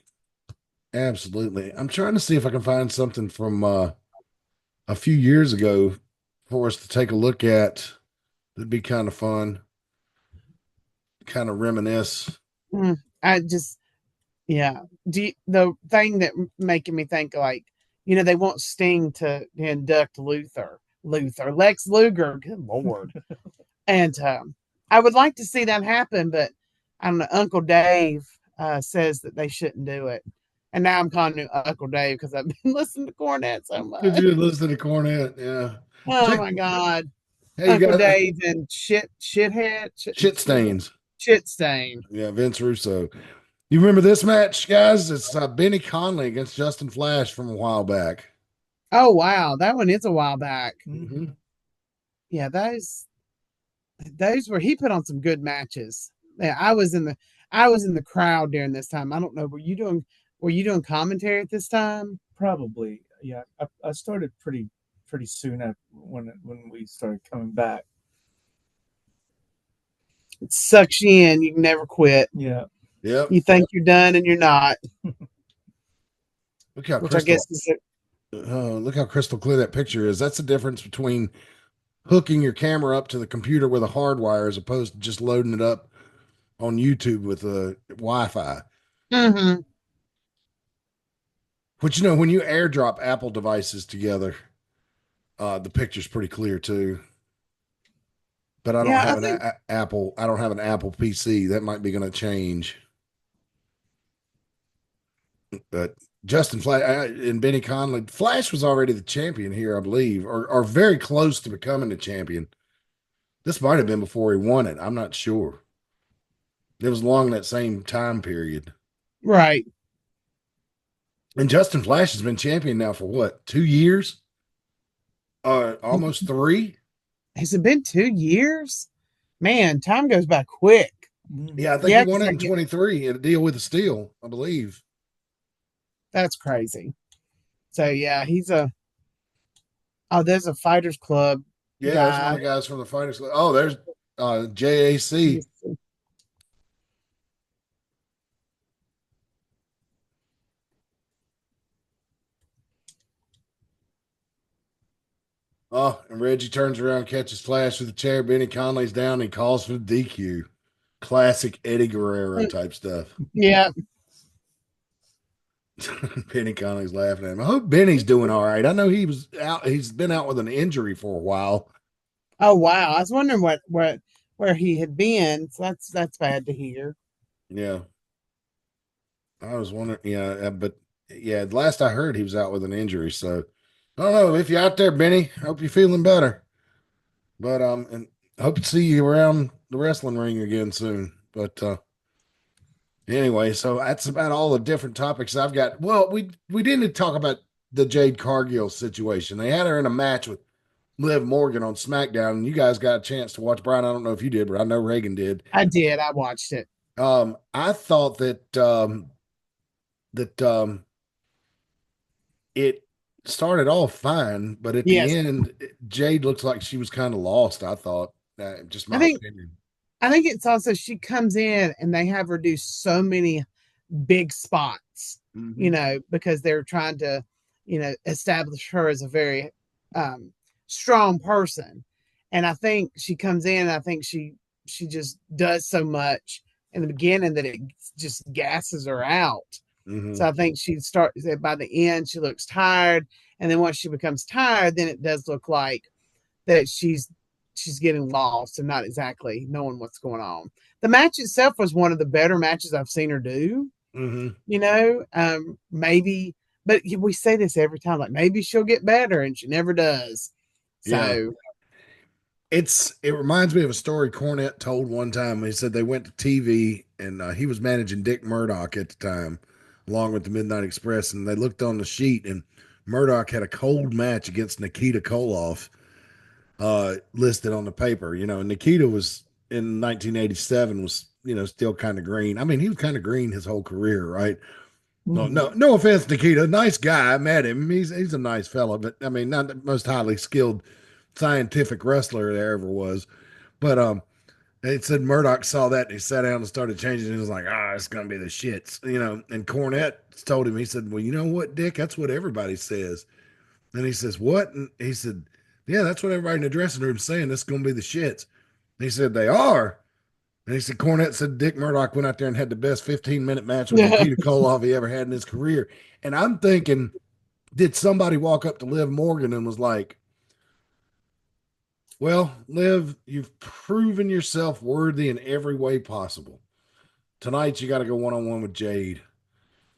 Absolutely. I'm trying to see if I can find something from a few years ago for us to take a look at. It'd be kind of fun, kind of reminisce. I just, yeah. The thing that making me think like, they want Sting to induct Lex Luger. Good Lord. And I would like to see that happen, but I don't know. Uncle Dave says that they shouldn't do it. And now I'm calling him Uncle Dave because I've been listening to Cornette so Did much. you listen to Cornette? Yeah. Oh Check. my God. Hey, you Uncle got Dave and shit stains. shit stain. Yeah, Vince Russo. You remember this match, guys? It's Benny Conley against Justin Flash from a while back. Oh wow. That one is a while back. Mm-hmm. Yeah, those were he put on some good matches. Yeah, I was in the crowd during this time. I don't know. Were you doing commentary at this time? Probably. Yeah. I started pretty soon after when we started coming back. It sucks you in. You can never quit. Yeah. Yep. You think you're done and you're not, Look how which I guess crystal. is Look how crystal clear that picture is. That's the difference between hooking your camera up to the computer with a hard wire as opposed to just loading it up on YouTube with a Wi-Fi. Mm-hmm. Which, when you airdrop Apple devices together, the picture's pretty clear too. But I don't Yeah, I have an think Apple. I don't have an Apple PC. That might be going to change. But Justin Flash and Benny Conley, Flash was already the champion here, I believe, or very close to becoming the champion. This might have been before he won it. I'm not sure. It was along that same time period. right. And Justin Flash has been champion now for what, 2 years? Almost 3. Has it been 2 years? Man, time goes by quick. Yeah, I think he Yeah, won because it in 23 in a deal with the Steel, I believe. that's crazy. So yeah, there's a Fighters Club Yeah, that's one guy. of the guys from the Fighters Club. Oh, there's JAC. Oh, and Reggie turns around, catches Flash with the chair. Benny Conley's down. And he calls for the DQ. Classic Eddie Guerrero type stuff. Yeah. Benny Conley's laughing at him. I hope Benny's doing all right. I know he was out. He's been out with an injury for a while. Oh wow. I was wondering where he had been. So that's bad to hear. Yeah, I was wondering. Yeah, but yeah, last I heard he was out with an injury. So I don't know if you're out there, Benny. Hope you're feeling better. But and hope to see you around the wrestling ring again soon. But anyway, so that's about all the different topics I've got. Well, we didn't talk about the Jade Cargill situation. They had her in a match with Liv Morgan on SmackDown, and you guys got a chance to watch. Brian, I don't know if you did, but I know Reagan did. I did. I watched it. I thought that it started off fine, but at the Yes. end, Jade looks like she was kind of lost. I thought, just I my think opinion. I think it's also she comes in and they have her do so many big spots, Mm-hmm. because they're trying to, establish her as a very strong person. And I think she comes in, I think she just does so much in the beginning that it just gasses her out. Mm-hmm. So I think she starts by the end, she looks tired. And then once she becomes tired, then it does look like that she's getting lost and not exactly knowing what's going on. The match itself was one of the better matches I've seen her do. Mm-hmm. Maybe, but we say this every time, like maybe she'll get better, and she never does. Yeah. So It reminds me of a story Cornette told one time. He said they went to TV and he was managing Dick Murdoch at the time, along with the Midnight Express, and they looked on the sheet and Murdoch had a cold match against Nikita Koloff listed on the paper. Nikita was in 1987 was still kind of green. I mean, he was kind of green his whole career, right? No offense, Nikita. Nice guy. I met him. He's a nice fella, but I mean, not the most highly skilled scientific wrestler there ever was. But it said Murdoch saw that and he sat down and started changing. He was like, it's gonna be the shits, And Cornette told him, he said, well, you know what, Dick? That's what everybody says. And he says, what? And he said, yeah, that's what everybody in the dressing room is saying. This is gonna be the shits. And he said, they are. And he said, Cornette said Dick Murdoch went out there and had the best 15-minute match with yeah. Nikita Koloff he ever had in his career. And I'm thinking, did somebody walk up to Liv Morgan and was like, well, Liv, you've proven yourself worthy in every way possible. Tonight, you got to go one on one with Jade,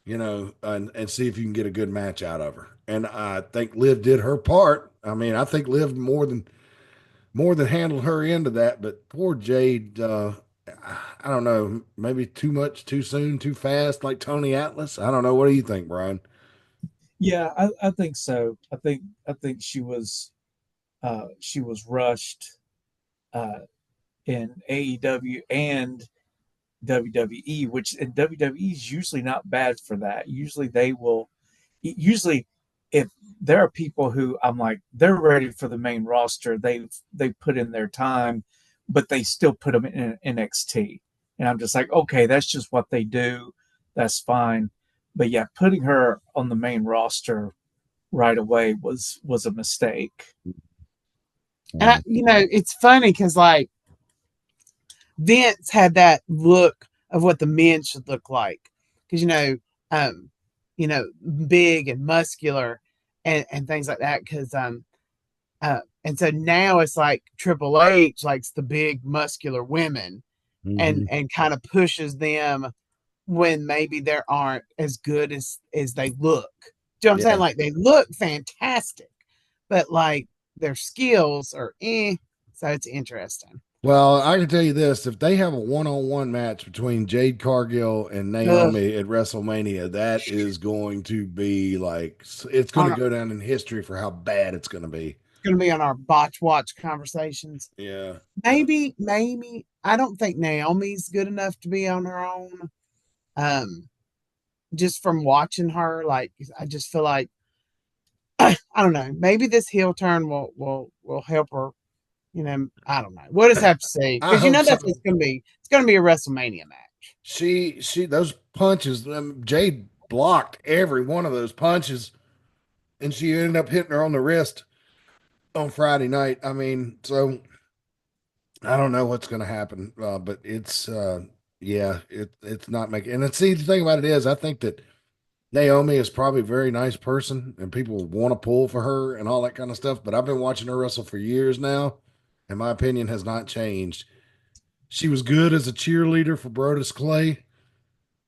and see if you can get a good match out of her. And I think Liv did her part. I mean, I think Liv more than handled her into that. But poor Jade, I don't know, maybe too much, too soon, too fast, like Tony Atlas. I don't know. What do you think, Brian? Yeah, I think so. I think she was rushed uh, in AEW and WWE, which in WWE is usually not bad for that. Usually if there are people who I'm like they're ready for the main roster, they put in their time but they still put them in NXT. And I'm just like, okay, that's just what they do. That's fine. But yeah, putting her on the main roster right away was a mistake. And it's funny because like Vince had that look of what the men should look like, because um, big and muscular and things like that. Because and so now it's like Triple H likes the big muscular women, and kind of pushes them when maybe they aren't as good as they look. Do you know what I'm saying? Like they look fantastic, but like their skills are so it's interesting. Well, I can tell you this: if they have a one-on-one match between Jade Cargill and Naomi at WrestleMania, that is going to be like it's going to go down in history for how bad it's going to be. It's going to be on our botch watch conversations. Yeah, maybe I don't think Naomi's good enough to be on her own. Just from watching her, like I just feel like I don't know. Maybe this heel turn will help her. I don't know. We'll just have to see, because that's what's going to be. It's going to be a WrestleMania match. She those punches. Jade blocked every one of those punches, and she ended up hitting her on the wrist on Friday night. I mean, so I don't know what's going to happen, but it's it's not making. And see, the thing about it is, I think that Naomi is probably a very nice person, and people want to pull for her and all that kind of stuff. But I've been watching her wrestle for years now, and my opinion has not changed. She was good as a cheerleader for Brodus Clay,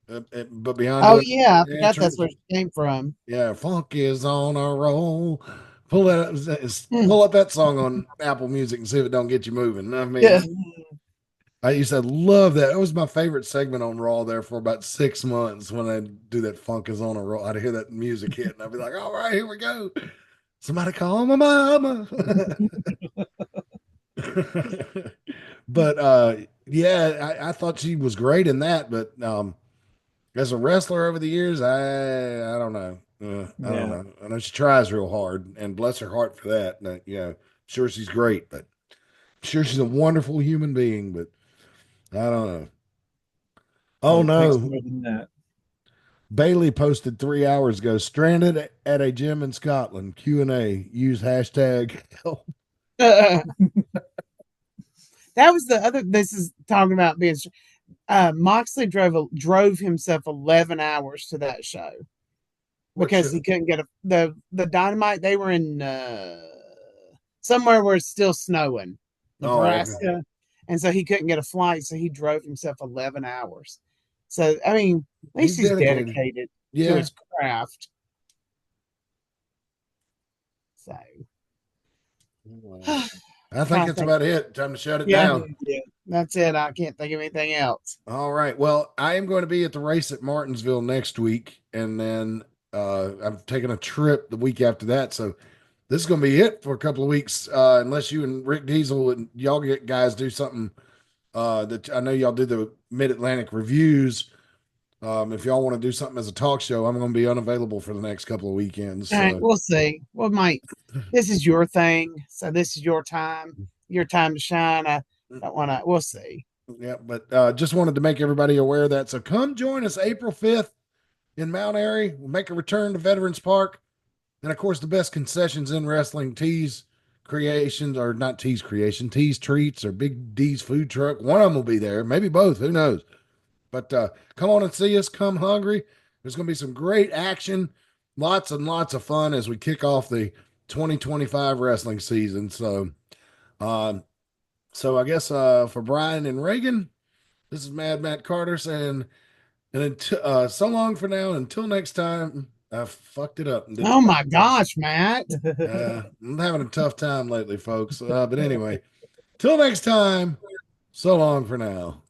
but beyond I forgot that's where she came from. Yeah, funk is on a roll. Pull up that song on Apple Music and see if it don't get you moving. I mean, I used to love that. It was my favorite segment on Raw there for about 6 months when I do that funk is on a roll. I'd hear that music hit and I'd be like, all right, here we go. Somebody call my mama. But I thought she was great in that. But as a wrestler over the years, I don't know. I don't know. I know she tries real hard, and bless her heart for that. Sure she's great, but sure she's a wonderful human being. But I don't know. Oh no! Bailey posted 3 hours ago. Stranded at a gym in Scotland. Q&A. Use hashtag help. That was the other. This is talking about being. Moxley drove himself 11 hours to that show because he couldn't get the Dynamite. They were in somewhere where it's still snowing, Nebraska, and so he couldn't get a flight, so he drove himself 11 hours. So I mean, at least he's dedicated to his craft. So I think that's about it. Time to shut it down. Yeah, that's it. I can't think of anything else. All right. Well, I am going to be at the race at Martinsville next week, and then I'm taking a trip the week after that. So this is going to be it for a couple of weeks, unless you and Rick Diesel and y'all guys do something that I know y'all do the Mid Atlantic reviews. If y'all want to do something as a talk show, I'm going to be unavailable for the next couple of weekends. So. All right, we'll see. Well, Mike, this is your thing, so this is your time to shine. I don't want to. We'll see. Yeah, but just wanted to make everybody aware of that. So come join us April 5th in Mount Airy. We'll make a return to Veterans Park, and of course, the best concessions in wrestling: Tees Creations, or not Tees Creation, Tees Treats, or Big D's Food Truck. One of them will be there, maybe both. Who knows? But come on and see us. Come hungry. There's going to be some great action, lots and lots of fun as we kick off the 2025 wrestling season. So, I guess for Brian and Reagan, this is Mad Matt Carter saying, and so long for now. Until next time. I fucked it up. Oh my gosh, Matt! I'm having a tough time lately, folks. But anyway, till next time. So long for now.